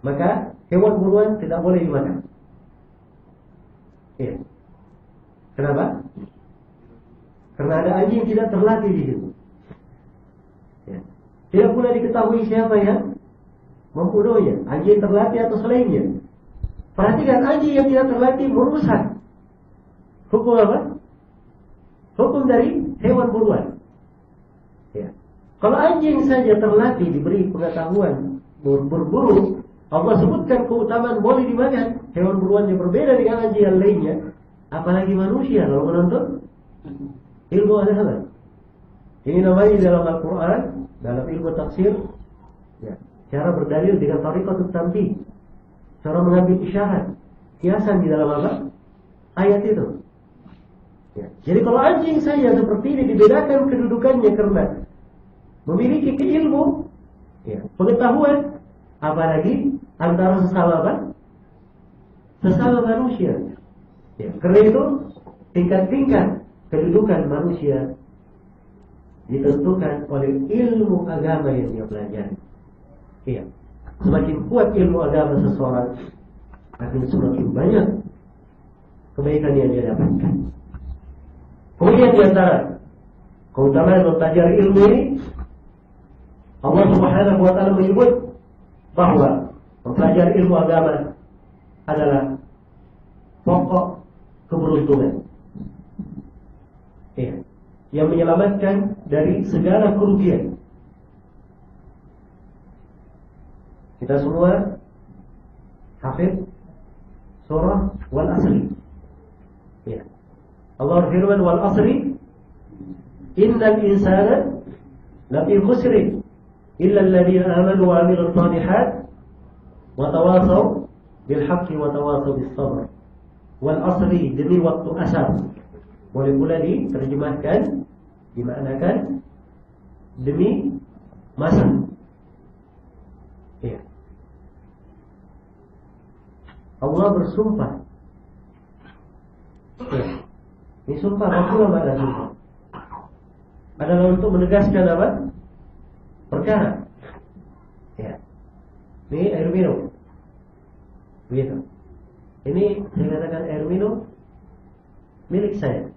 maka hewan buruan tidak boleh dimakan. Ya. Kenapa? Karena ada anjing yang tidak terlatih di situ. Ya. Tidak pula diketahui siapa yang membunuhnya, anjing terlatih atau selainnya. Perhatikan, anjing yang tidak terlatih merusak. Hukum apa? Hukum dari hewan buruan. Ya. Kalau anjing saja terlatih, diberi pengetahuan berburu, Allah sebutkan keutamaan boleh dimakan. Hewan buruan yang berbeda dengan anjing yang lainnya. Apalagi manusia kalau menuntut ilmu agama. Ini namanya dalam Al-Quran, dalam ilmu tafsir, ya, cara berdalil dengan tariqatut tamthil, cara mengambil isyarat, kiasan di dalam apa? Ayat itu. Ya. Jadi kalau anjing saya seperti ini dibedakan kedudukannya karena memiliki keilmu, ya, pengetahuan, apalagi antara sesama apa? Sesama manusia. Ya, karena itu tingkat-tingkat kedudukan manusia ditentukan oleh ilmu agama yang dia pelajari. Iya. Semakin kuat ilmu agama seseorang, akan semakin banyak kebaikan yang dia dapatkan. Kemudian di antara keutamaan mempelajari ilmu ini, Allah Subhanahu wa taala menyebut bahwa mempelajari ilmu agama adalah pokok keberuntungan. Ya, yang menyelamatkan dari segala kerugian. Kita semua hafid surah wal asri. Ya. Allah firman wal asri innal insana lafi khusr illa alladhina amanu wa amilus shalihat wa tawasaw bil haqqi wa tawasaw bis sabr. Wal asri, demi waktu asar. Boleh pula diterjemahkan, dimaknakan demi masa. Ya. Allah bersumpah. Ya. Ini sumpah, apa makna sumpah? Adalah untuk menegaskan apa? Perkara. Ya. Ini air minum. Begitu. Ini saya katakan air minum milik saya.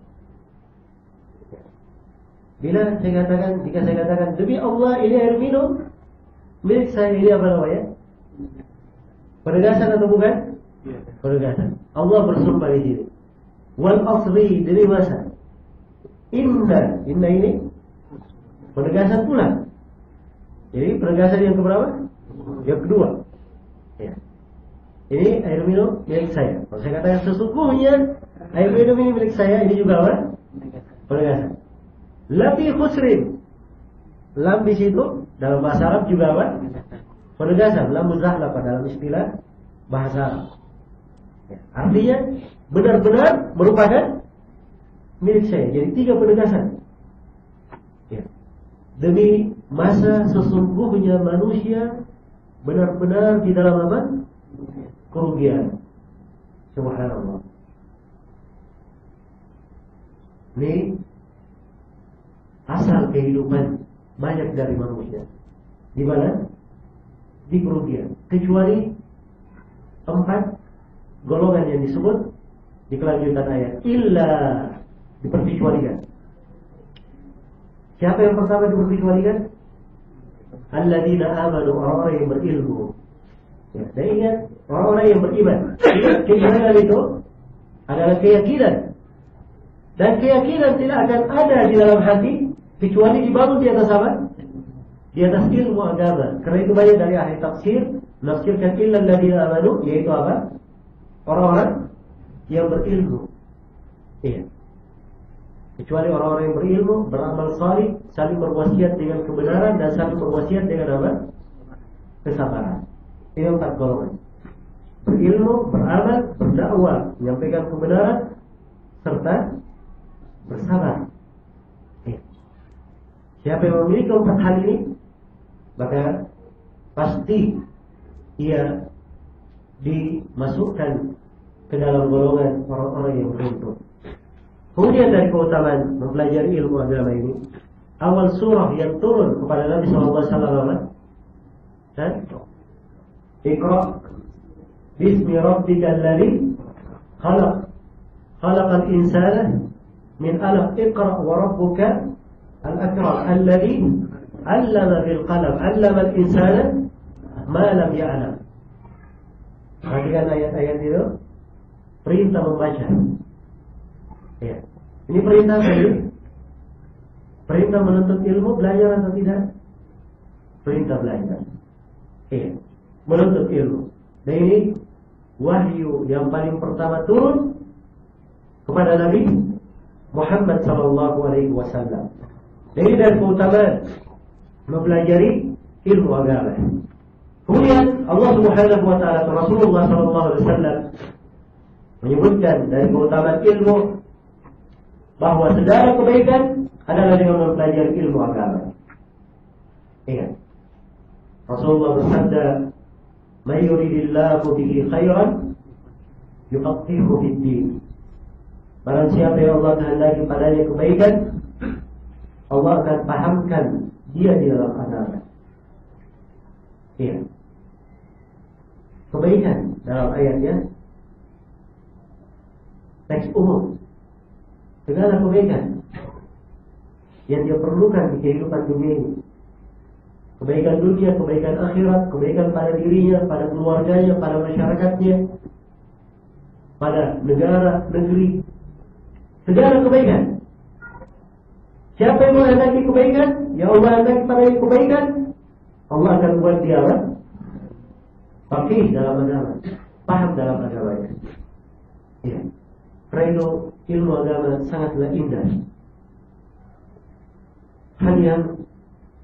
Bila saya katakan, jika saya katakan demi Allah ini air minum milik saya, ini apa namanya? Penegasan atau bukan? Penegasan. Allah bersumpah di sini. Wal asri, demi masa. Inna ini penegasan pula. Jadi penegasan yang keberapa? Yang kedua. Ya. Ini air minum milik saya. Kalau saya katakan sesungguhnya air minum ini milik saya, ini juga apa? Penegasan. Lafi khusrin. Lam di situ dalam bahasa Arab juga apa? Penegasan. Lam muzahlah dalam istilah bahasa Arab. Ya. Artinya benar-benar merupakan milik saya. Jadi 3 penegasan. Ya. Demi masa sesungguhnya manusia benar-benar di dalam apa? Kerugian. Subhanallah. Ini asal kehidupan banyak dari manusia. Di mana? Di kerugian. Kecuali 4 golongan yang disebut di kelanjutan ayat. Illa diperkecualikan. Siapa yang pertama diperkecualikan? Alladzina amanu, orang-orang yang berilmu. Ya, dan ingat, orang-orang yang beriman. Keimanan itu adalah keyakinan. Dan keyakinan tidak akan ada di dalam hati kecuali dibangun di atas apa? Di atas ilmu agama. Karena itu banyak dari ahli tafsir menafsirkan illa alladzina amanu, yaitu apa? Orang-orang yang berilmu. Iya. Kecuali orang-orang yang berilmu, beramal salih, saling berwasiat dengan kebenaran dan saling berwasiat dengan apa? Kesabaran. Ini 4 golongan. Berilmu, beramal, berdakwah, menyampaikan kebenaran, serta bersabar. Siapa yang memiliki 4 hal ini, maka pasti ia dimasukkan ke dalam golongan orang-orang yang beruntung. Kemudian dari keutamaan mempelajari ilmu agama ini, awal surah yang turun kepada Nabi SAW, kan? Iqra bismi rabbikal ladzi khalaq, khalaqal insana min 'alaq. Iqra wa rabbuka al-akram alladzi 'allama bil qalam, 'allama al-insana ma lam ya'lam. Perhatikan ayat-ayat itu, perintah membaca. Ya. Ini perintah apa ini? Perintah menuntut ilmu, belajar atau tidak? Perintah belajar. Iya. Menuntut ilmu. Dan ini wahyu yang paling pertama turun kepada Nabi Muhammad SAW. Dan ini dari keutamaan mempelajari ilmu agama. Kemudian Allah Subhanahu wa taala atau Rasulullah SAW menyebutkan dari keutamaan ilmu bahwa segala kebaikan adalah dengan mempelajari ilmu agama. Ingat, Rasulullah bersabda, "May yuridillahu bihi khairan yufaqihuhu fid-din." Barang siapa yang Allah kehendaki padanya kebaikan, Allah akan pahamkan dia di dalam agama. Iya. Kebaikan dalam ayatnya teks umum. Segala kebaikan yang dia perlukan di kehidupan dunia ini. Kebaikan dunia, kebaikan akhirat, kebaikan pada dirinya, pada keluarganya, pada masyarakatnya, pada negara, negeri. Segala kebaikan. Siapa yang menghendaki kebaikan, ya Allah hendaki padanya kebaikan, Allah akan buat dia apa? Faqih dalam agama, paham dalam agamanya. Ya. Karena ilmu agama sangatlah indah. Hal yang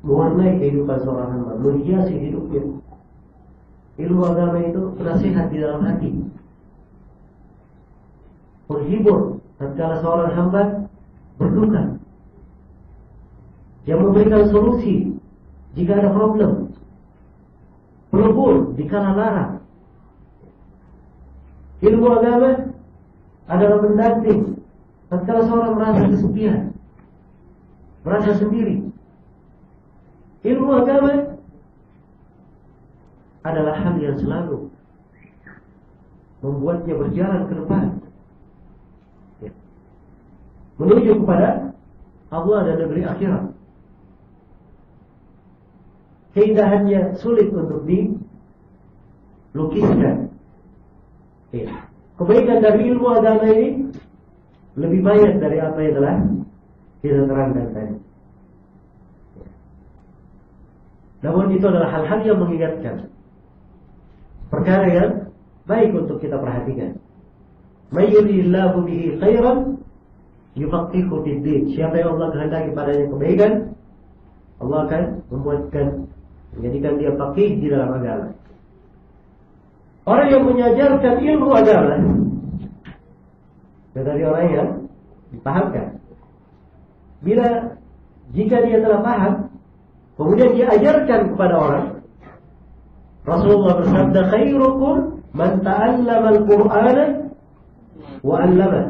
mewarnai kehidupan seorang hamba, menghiasi hidupnya. Ilmu agama itu nasihat di dalam hati, menghibur tatkala seorang hamba berduka, yang memberikan solusi jika ada problem, pelebur dikala lara. Ilmu agama adalah pendamping tatkala seorang merasa kesepian, merasa sendiri. Ilmu agama adalah hal yang selalu membuatnya berjalan ke depan, ya, menuju kepada Allah dan negeri akhirat. Keindahannya sulit untuk dilukiskan, Ya. Kebaikan dari ilmu agama ini lebih banyak dari apa yang telah kita terangkan tadi. Namun itu adalah hal-hal yang mengingatkan, perkara yang baik untuk kita perhatikan. May yuridillahu bihi khairan yufaqihu fid-din. Siapa yang Allah kehendaki padanya kebaikan, Allah akan menjadikan dia faqih di dalam agama. Orang yang mengajarkan ilmu agama, dari orang yang dipahamkan. Jika dia telah paham, kemudian dia ajarkan kepada orang, Rasulullah bersabda, khairukum man ta'allama al-Qur'ana wa 'allama.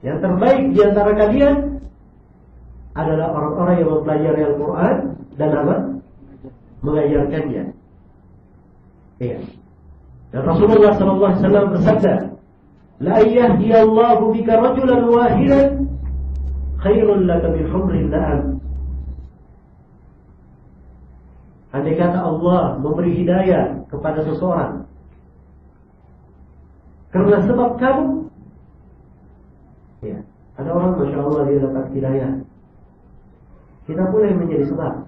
Yang terbaik di antara kalian adalah orang-orang yang mempelajari Al-Quran dan apa? Mengajarkannya. Iya. Dan Rasulullah SAW bersabda, la yahdiyallahu bika rajulan wahidan khairun laka min humrin na'am. Andai kata Allah memberi hidayah kepada seseorang karena sebab kamu, ya, ada orang Masya Allah dia dapat hidayah, kita boleh menjadi sebab,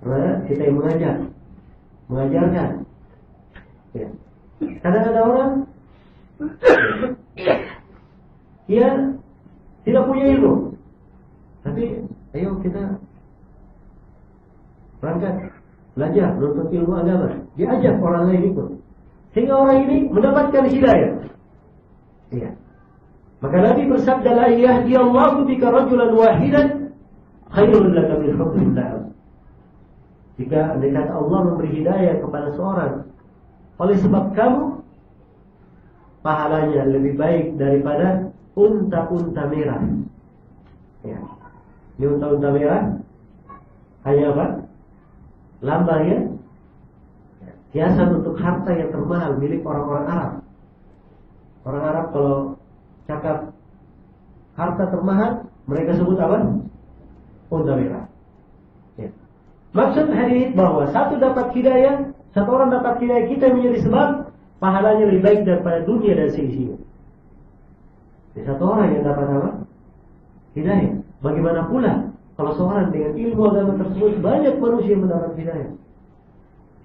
karena kita yang mengajarkan. Ya. Kadang ada orang dia tidak punya ilmu, tapi ayo kita berangkat belajar menuntut ilmu agama, diajak orang lain ikut, sehingga orang ini mendapatkan hidayah. Iya. Maka Nabi bersabda, la yahdiyallahu bika rajulan wahidan khairun laka min humrin na'am. Jika andai Allah memberi hidayah kepada seorang oleh sebab kamu, pahalanya lebih baik daripada unta-unta merah. Ya. Ini unta-unta merah hanya apa? Lambangnya hiasan untuk harta yang termahal milik orang-orang Arab. Orang Arab kalau cakap harta termahal, mereka sebut apa? Unta merah. Ya. Maksud hadis bahwa satu dapat hidayah, satu orang dapat hidayah, kita menjadi sebab, pahalanya lebih baik daripada dunia dan seisinya. Jadi satu orang yang dapat apa? Hidayah. Bagaimana pula kalau seorang dengan ilmu agama tersebut, banyak manusia yang mendapat hidayah.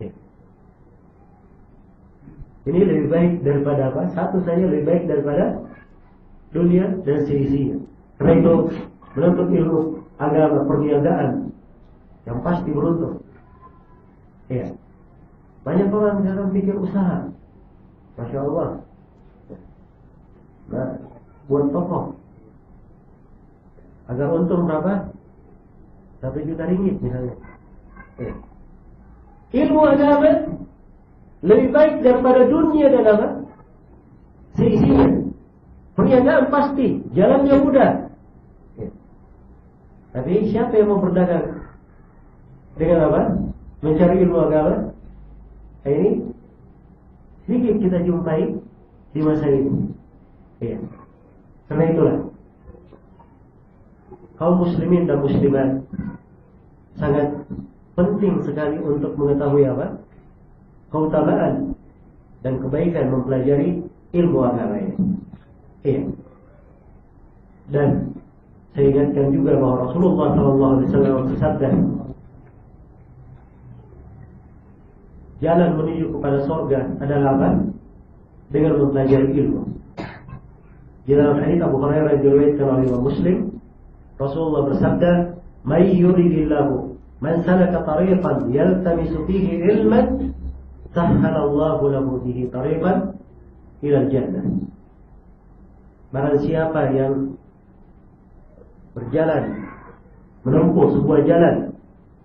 Ya. Ini lebih baik daripada apa? Satu saja lebih baik daripada dunia dan seisinya. Karena itu menuntut ilmu agama, perniagaan yang pasti beruntung. Ya. Banyak orang sekarang pikir usaha, Masya Allah. Nah, buat toko agar untung berapa? 1 juta ringgit misalnya. Ya. Ilmu agama lebih baik daripada dunia dan apa? Seisinya. Perniagaan pasti, jalannya mudah. Ya. Tapi siapa yang mau berdagang dengan apa? Mencari ilmu agama? Ini sedikit kita jumpai di masa ini. Ya. Karena itulah kaum muslimin dan muslimat sangat penting sekali untuk mengetahui apa? Keutamaan dan kebaikan mempelajari ilmu agama ini. Ya. Dan saya ingatkan juga bahwa Rasulullah SAW bersabda, jalan menuju kepada surga adalah apa? Dengan mempelajari ilmu. Di dalam hadits Abu Hurairah yang diriwayatkan oleh Imam Muslim, Rasulullah bersabda, "May yuridillahu man salaka tariqan yaltamisu fihi ilman, sahhalallahu lahu bihi tariqan ila al-jannah." Barang siapa yang berjalan menempuh sebuah jalan,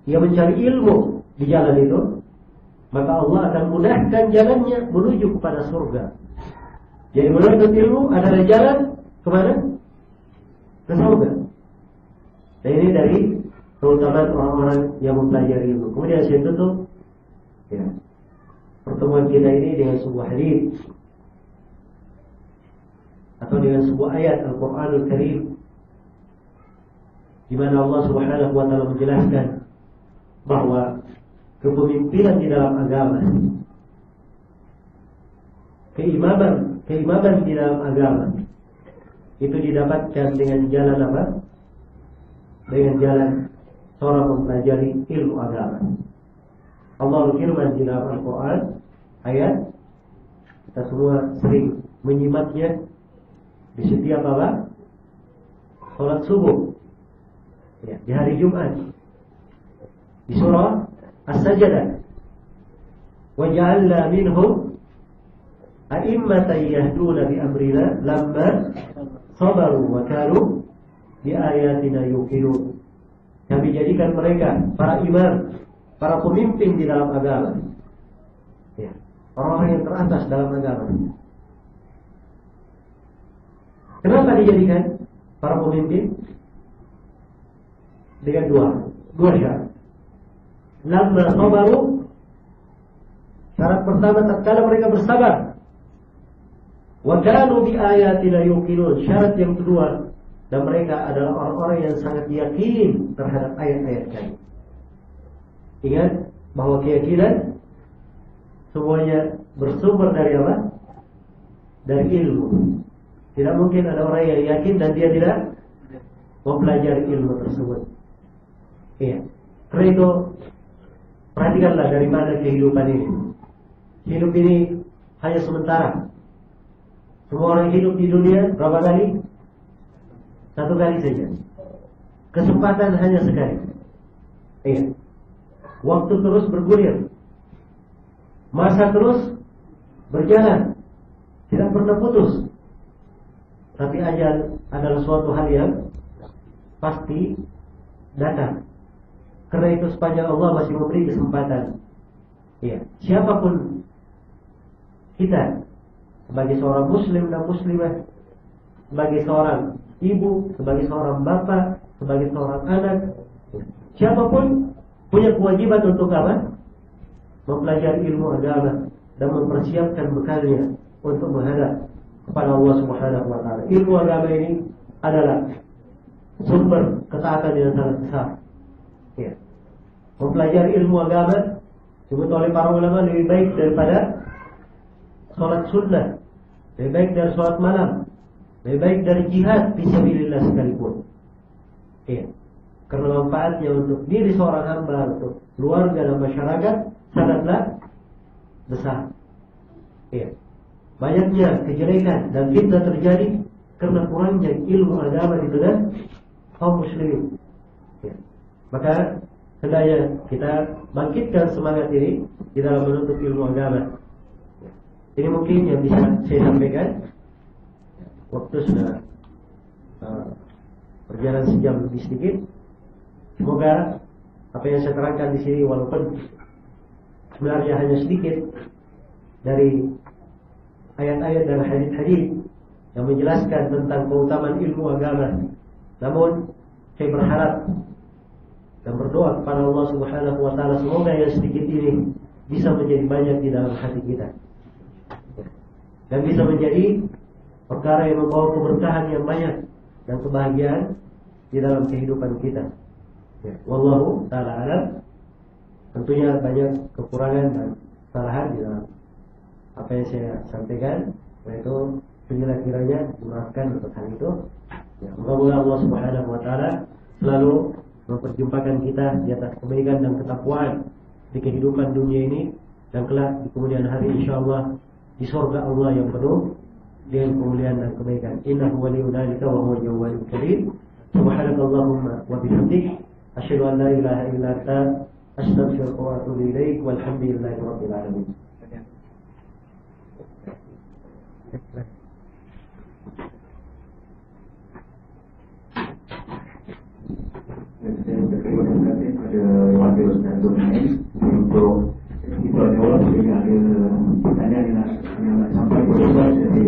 ia mencari ilmu di jalan itu, maka Allah akan mudahkan jalannya menuju kepada surga. Jadi menuntut ilmu adalah jalan kemana? Ke surga. Dan ini dari keutamaan orang-orang yang mempelajari ilmu. Kemudian saya tutup ya, pertemuan kita ini dengan sebuah hadis atau dengan sebuah ayat Al-Quranul Karim, di mana Allah Subhanahu wa taala menjelaskan bahwa kepemimpinan di dalam agama keimaman di dalam agama itu didapatkan dengan jalan apa? Dengan jalan seorang mempelajari ilmu agama. Allah berfirman di dalam Al-Quran ayat, kita semua sering menyimaknya di setiap apa? Salat subuh ya, di hari Jumat, di surah As-Sajdah, wa ja'alna minhum a'immatan yahduna bi amrina lamma sabaru wa kanu bi ayatina yuqinun. Kami jadikan mereka para imam, para pemimpin di dalam agama ya, orang-orang yang teratas dalam agama. Kenapa dijadikan para pemimpin? Dengan dua syarat. Lamma sabaru, syarat pertama tatkala mereka bersabar. Wa kanu bi ayatina yuqinun, syarat yang kedua, dan mereka adalah orang-orang yang sangat yakin terhadap ayat-ayat kami. Ingat bahwa keyakinan semuanya bersumber dari apa? Dari ilmu. Tidak mungkin ada orang yang yakin dan dia tidak mempelajari ilmu tersebut. Iya. Karena itu perhatikanlah dari mana kehidupan ini. Hidup ini hanya sementara. Semua orang hidup di dunia berapa kali? Satu kali saja. Kesempatan hanya sekali. Iya. Waktu terus bergulir. Masa terus berjalan. Tidak pernah putus. Tapi ajal adalah suatu hal yang pasti datang. Karena itu sepanjang Allah masih memberi kesempatan, ya, siapapun kita, sebagai seorang muslim dan muslimah, sebagai seorang ibu, sebagai seorang bapak, sebagai seorang anak, siapapun punya kewajiban untuk apa? Mempelajari ilmu agama dan mempersiapkan bekalnya untuk menghadap kepada Allah Subhanahu wa taala. Ilmu agama ini adalah sumber ketaatan yang sangat besar. Ya. Mempelajari ilmu agama disebut oleh para ulama lebih baik daripada sholat sunnah, lebih baik dari sholat malam, lebih baik dari jihad fisabilillah sekalipun. Ya. Karena manfaatnya untuk diri seorang hamba, untuk keluarga dan masyarakat sangatlah besar. Ya. Banyaknya kejelekan dan fitnah terjadi karena kurangnya ilmu agama di tengah kaum muslimin. Ya. Maka hendaknya kita bangkitkan semangat ini di dalam menuntut ilmu agama. Ya. Ini mungkin yang bisa saya sampaikan. Waktu sudah berjalan sejam lebih sedikit. Semoga apa yang saya terangkan di sini, walaupun sebenarnya hanya sedikit dari ayat-ayat dan hadis-hadis yang menjelaskan tentang keutamaan ilmu agama, namun saya berharap dan berdoa kepada Allah Subhanahu wa taala semoga yang sedikit ini bisa menjadi banyak di dalam hati kita dan bisa menjadi perkara yang membawa keberkahan yang banyak dan kebahagiaan di dalam kehidupan kita. Ya, wallahu taala alam. Tentunya banyak kekurangan dan kesalahan di dalam apa yang saya sampaikan, yaitu kiranya dimaafkan untuk hal itu. Ya, moga-moga Allah Subhanahu wa taala selalu memperjumpakan kita di atas kebaikan dan ketakwaan di kehidupan dunia ini dan kelak di kemudian hari insyaallah di surga Allah yang penuh dengan kemuliaan dan kebaikan. Innahu waliyyu dzalika wa huwal jawwadul karim. Subhanakallahumma wa bihamdik asyhadu an la ilaha illa anta astaghfiruka wa atubu ilaik. Walhamdulillahi rabbil alamin. Terima kasih kepada Wakil Ustaz Zulmain untuk itu adalah jika ada pertanyaan yang nak sampai kepada Ustaz dari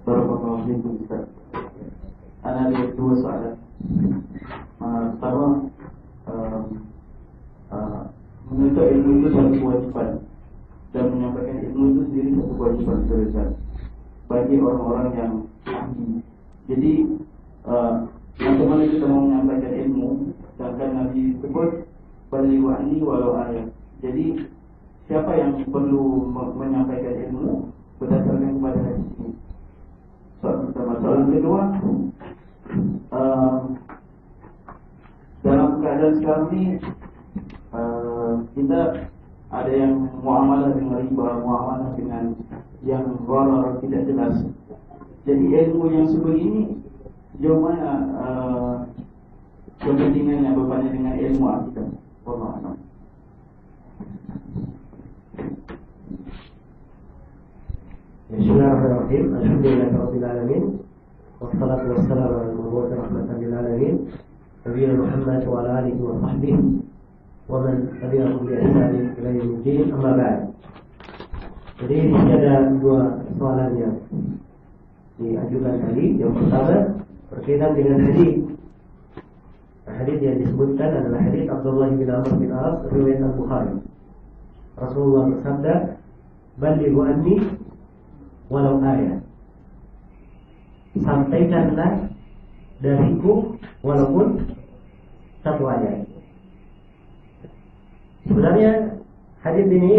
Barakallahu Ustaz. Ada dua soalan. Pertama, menuntut ilmu itu satu kewajiban dan menyampaikan ilmu itu sendiri satu kewajiban besar bagi orang-orang yang ahli. Jadi bagaimana kita mau menyampaikan ilmu bahkan Nabi sebut balighu anni walau ayat. Jadi siapa yang perlu menyampaikan ilmu berdasarkan kepada hadis ini. Soalan pertama. Soalan kedua, dalam keadaan sekarang ini kita ada yang muamalah dengan riba, muamalah dengan yang gharar tidak jelas. Jadi ilmu yang sebegini jauh mana kepentingannya berpanjang dengan ilmu akidah. Wallahu a'lam. Bismillahirrahmanirrahim. Alhamdulillahirabbil alamin. Wassalatu wassalamu ala al-mab'uts rahmatan lil alamin. Nabiyina Muhammad wa ala alihi wa sahbihi wa man tabi'ahum bi ihsan ila yaumil din. Amma ba'd. Jadi di sini ada dua soalan yang diajukan tadi. Yang pertama berkaitan dengan hadis. Hadis yang disebutkan adalah hadis Abdullah bin Amr bin As riwayat Al-Bukhari. Rasulullah bersabda, "Balighu anni walau ayat." Sampaikanlah dariku walaupun satu ayat. Sebenarnya hadis ini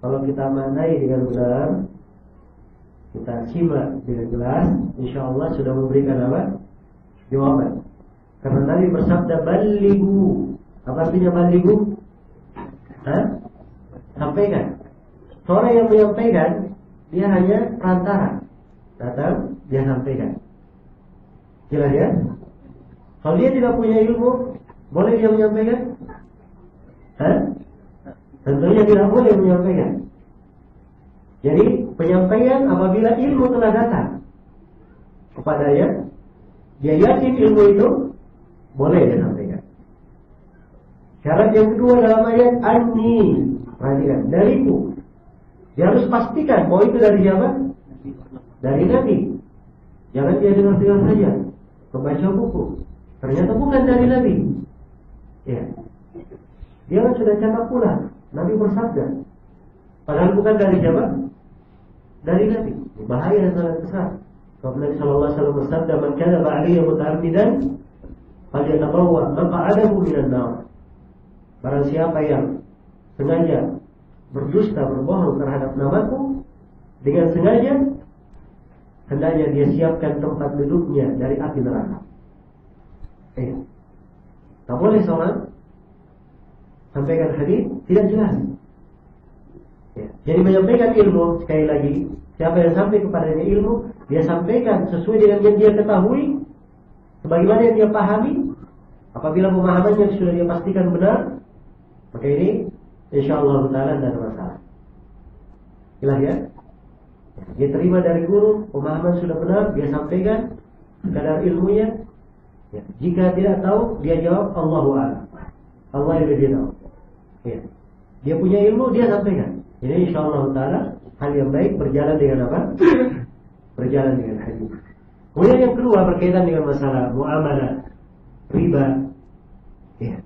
kalau kita maknai dengan benar, kita simak dengan jelas, insyaallah sudah memberikan apa? Jawaban. Karena Nabi bersabda balighu. Apa artinya balighu? Sampaikan. Seorang yang menyampaikan, dia hanya perantara. Datang, dia sampaikan. Jelas ya? Kalau dia tidak punya ilmu, boleh dia menyampaikan? Tentunya tidak boleh menyampaikan. Jadi penyampaian apabila ilmu telah datang kepadanya, dia yakin ilmu itu, boleh dia sampaikan. Syarat yang kedua dalam ayat anni, perhatikan, dariku. Dia harus pastikan bahwa itu dari siapa? Dari Nabi. Jangan dia dengar saja, membaca buku. Ternyata bukan dari Nabi. Ya. Dia kan sudah catat pula, Nabi bersabda. Padahal bukan dari siapa? Dari Nabi. Bahaya yang sangat besar. Kalau Nabi sallallahu alaihi wasallam bersabda, "Man kadzaba 'alayya muta'ammidan, falyatabawwa maq'adahu minan nar." Barang siapa yang sengaja berdusta, berbohong terhadap namaku dengan sengaja, hendaknya dia siapkan tempat duduknya dari api neraka. Tak boleh seorang sampaikan hadis tidak jelas. Jadi menyampaikan ilmu, sekali lagi, siapa yang sampai kepadanya ilmu, dia sampaikan sesuai dengan yang dia ketahui, sebagaimana yang dia pahami. Apabila pemahamannya sudah dia pastikan benar, maka ini insyaallah ta'ala tidak ada masalah. Jelas ya? Dia terima dari guru, pemahaman sudah benar, dia sampaikan kadar ilmunya. Ya. Jika tidak tahu, dia jawab Allahu a'lam. Allah yang lebih tahu. Ya. Dia punya ilmu, dia sampaikan. Ini insyaallah ta'ala hal yang baik, berjalan dengan apa? Berjalan dengan hadis. Kemudian yang kedua berkaitan dengan masalah muamalah riba. Ya.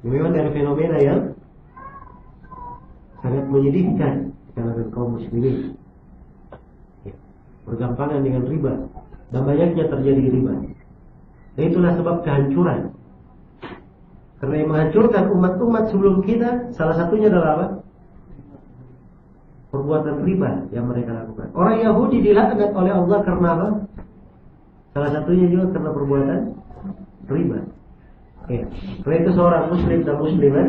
Ini memang ada fenomena yang sangat menyedihkan di kalangan kaum muslimin. Ya. Bergampangan dengan riba dan banyaknya terjadi riba. Dan itulah sebab kehancuran. Karena yang menghancurkan umat-umat sebelum kita, salah satunya adalah apa? Perbuatan riba yang mereka lakukan. Orang Yahudi dilaknat oleh Allah karena apa? Salah satunya juga karena perbuatan riba. Ya. Karena itu seorang muslim dan muslimah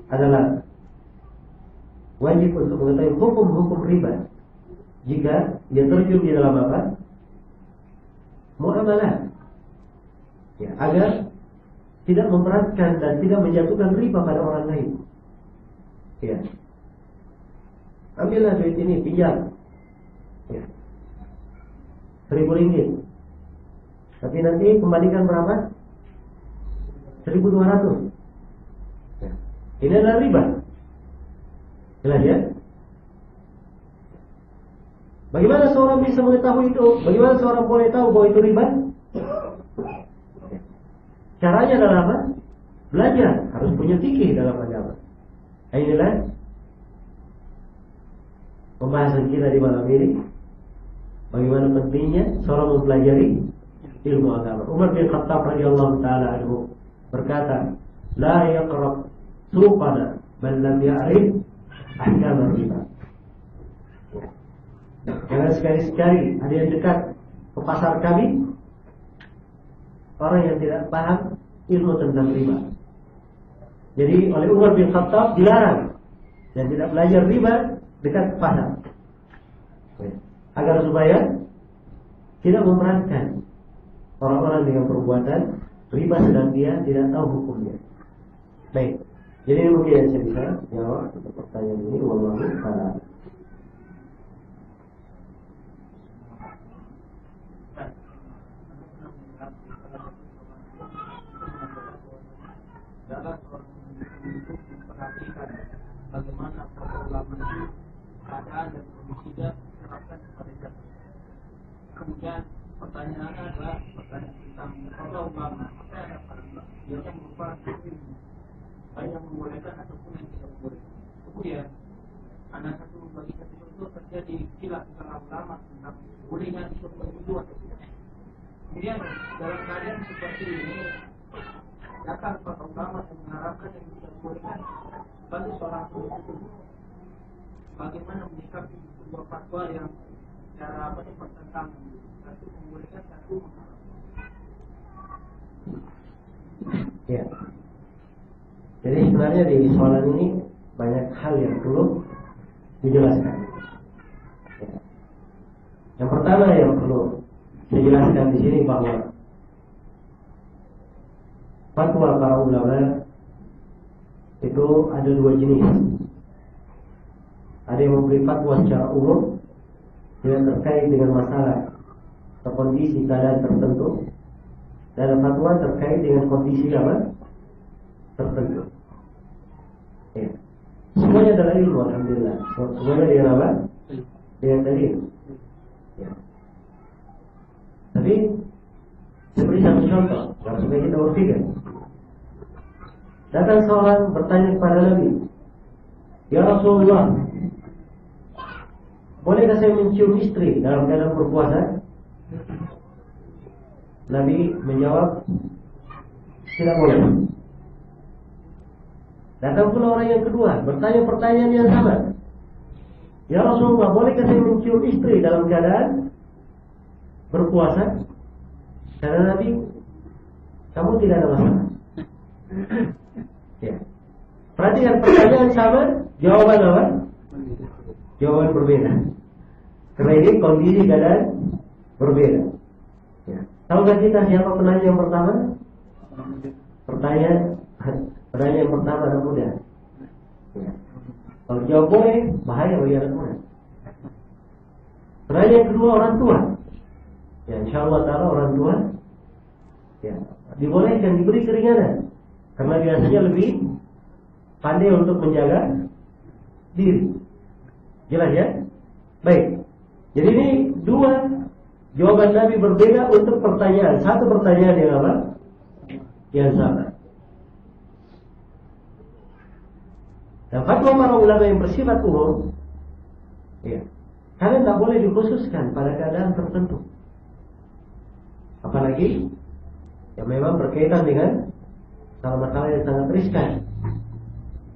adalah wajib untuk mengetahui hukum-hukum riba jika dia terjun di dalam apa? Muamalah. Ya, agar tidak memberatkan dan tidak menjatuhkan riba pada orang lain. Ya. Ambillah duit ini, pinjam. Ya. 1.000 ringgit. Tapi nanti kembalikan berapa? 1.200. Ya. Ini adalah riba. Jelas ya? Bagaimana seorang bisa mengetahui itu? Bagaimana seorang boleh tahu bahwa itu riba? Caranya adalah apa? Belajar. Harus punya fikih dalam agama. Inilah pembahasan kita di malam ini. Bagaimana pentingnya seorang mempelajari ilmu agama. Umar bin Khattab radhiyallahu taala anhu berkata, "La yaqrab suqana man lam ya'rif ahkam riba." Jangan sekali-sekali ada yang dekat ke pasar kami orang yang tidak paham ilmu tentang riba. Jadi oleh Umar bin Khattab dilarang dan tidak belajar riba dekat ke pasar, agar supaya tidak memberatkan orang-orang dengan perbuatan riba sedang dia tidak tahu hukumnya. Baik, jadi mungkin yang saya bisa jawab untuk pertanyaan ini. Wallahu a'lam. Adalah untuk memperhatikan bagaimana perkembangan keadaan dan kondisi dan terapkan kepada jamaah. Kemudian pertanyaan adalah pertanyaan tentang Allah ulama. Apa yang dapat yang merupakan ilmu, baik yang membolehkan ataupun yang tidak membolehkan. Kemudian ada satu bagi satu contoh terjadi khilaf antara ulama tentang bolehnya disuruh itu atau tidak. Kemudian dalam keadaan seperti ini datang para ulama yang mengharapkan yang bisa dibolehkan bagi seorang penuntut umum, bagaimana menyikapi sebuah fatwa yang cara bertentangan satu membolehkan satu ya. Jadi sebenarnya di soalan ini banyak hal yang perlu dijelaskan. Ya. Yang pertama yang perlu saya jelaskan di sini bahwa fatwa para ulama itu ada dua jenis. Ada yang memberi fatwa secara umum yang terkait dengan masalah atau kondisi keadaan tertentu, dan fatwa terkait dengan kondisi apa tertentu. Ya. Semuanya adalah ilmu, alhamdulillah. Semuanya dengan apa? Dengan dalil. Ya. Tapi seperti satu contoh, supaya kita berpikir. Datang seorang bertanya kepada Nabi, "Ya Rasulullah, bolehkah saya mencium istri dalam keadaan berpuasa?" Nabi menjawab, "Tidak boleh." Datang pula orang yang kedua bertanya pertanyaan yang sama, "Ya Rasulullah, bolehkah saya mencium istri dalam keadaan berpuasa?" Kata Nabi, "Kamu tidak ada masalah." Ya. Perhatikan pertanyaan sama, jawaban apa? Jawaban berbeda. Karena ini kondisi keadaan berbeda. Ya. Tahukah kita siapa penanya yang pertama? Pertanyaan yang pertama anak muda. Ya. Kalau jawab boleh, bahaya bagi anak muda. Penanya yang kedua orang tua. Ya, insyaallah taala orang tua ya dibolehkan, diberi keringanan karena biasanya lebih pandai untuk menjaga diri. Jelas ya? Baik. Jadi ini dua jawaban Nabi berbeda untuk pertanyaan. Satu pertanyaan yang apa? Yang sama. Dan fatwa para ulama yang bersifat umum, ya, karena tak boleh dikhususkan pada keadaan tertentu. Apalagi yang memang berkaitan dengan masalah yang sangat riskan.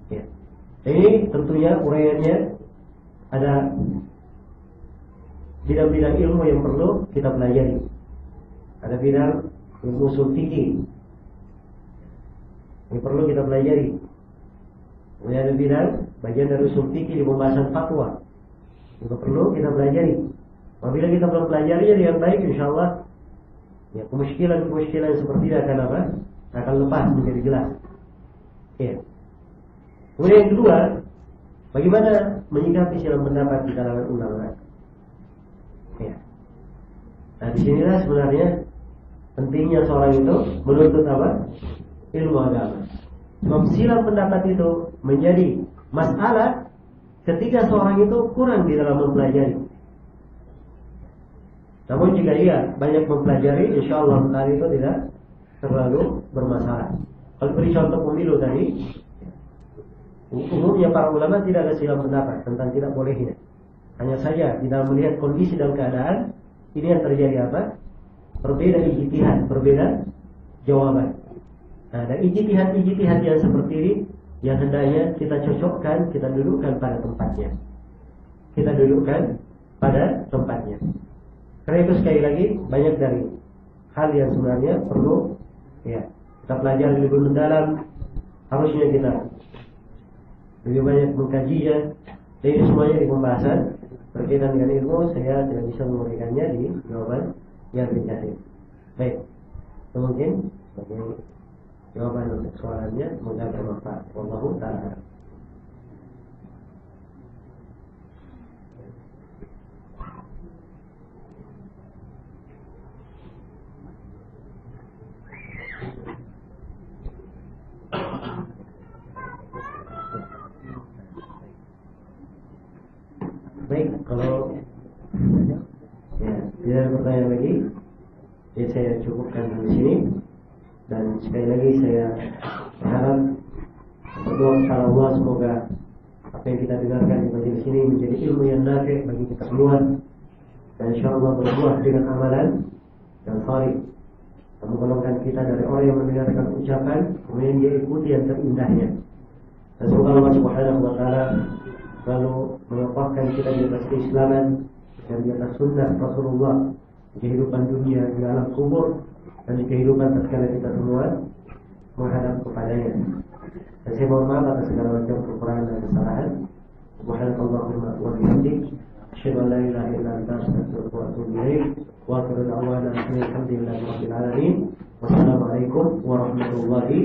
Ya. Ini tentunya uraiannya ada bidang-bidang ilmu yang perlu kita pelajari. Ada bidang ilmu ushul fikih yang perlu kita pelajari. Kemudian ada bidang bagian dari ushul fikih di pembahasan fatwa juga perlu kita pelajari. Apabila kita belum pelajarinya dengan baik, insyaallah ya, kemuskilan seperti ini akan apa? Akan lepas menjadi jelas. Ya. Kemudian yang kedua, bagaimana menyikapi silang pendapat di kalangan ulama? Ya. Nah, disinilah sebenarnya pentingnya seorang itu menuntut apa? Ilmu agama. Sebab silang pendapat itu menjadi masalah ketika seorang itu kurang di dalam mempelajari. Namun jika ia banyak mempelajari, insyaallah hari itu tidak terlalu bermasalah. Kalau beri contoh pemilu tadi, umumnya para ulama tidak ada silang pendapat tentang tidak bolehnya. Hanya saja di dalam melihat kondisi dan keadaan, ini yang terjadi apa? berbeda ijtihad, berbeda jawaban. Nah, dan ijtihad yang seperti ini yang hendaknya kita cocokkan, kita dudukkan pada tempatnya. Kita dudukkan pada tempatnya. Karena itu sekali lagi banyak dari hal yang sebenarnya perlu ya kita pelajari lebih mendalam. Harusnya kita lebih banyak mengkajinya. Dan ini semuanya di pembahasan berkaitan dengan ilmu. Saya tidak bisa memberikannya di jawaban yang ringkas. Baik, itu mungkin sebagai jawaban untuk soalannya. Semoga bermanfaat. Wallahu ta'ala. Baik, kalau ya tidak ada pertanyaan lagi, ya saya cukupkan di sini. Dan sekali lagi saya berharap berdoa kepada Allah semoga apa yang kita dengarkan di majelis ini menjadi ilmu yang nafi' bagi kita semua, dan insyaallah berbuah dengan amalan yang salih. Menggolongkan kita dari orang yang mendengarkan ucapan kemudian dia ikuti yang terindahnya. Dan semoga Allah Subhanahu wa taala selalu mengokohkan kita di atas keislaman dan di atas sunnah Rasulullah di kehidupan dunia, di alam kubur, dan di kehidupan tatkala kita semua menghadap kepadanya. Dan saya mohon maaf atas segala macam kekurangan dan kesalahan. Subhanallahumma wa bihamdik, asyhadu an la ilaha illa anta, astaghfiruka wa atubu ilaik. Wa akhiru da'wana alhamdulillahi rabbil alamin. Wassalamualaikum warahmatullahi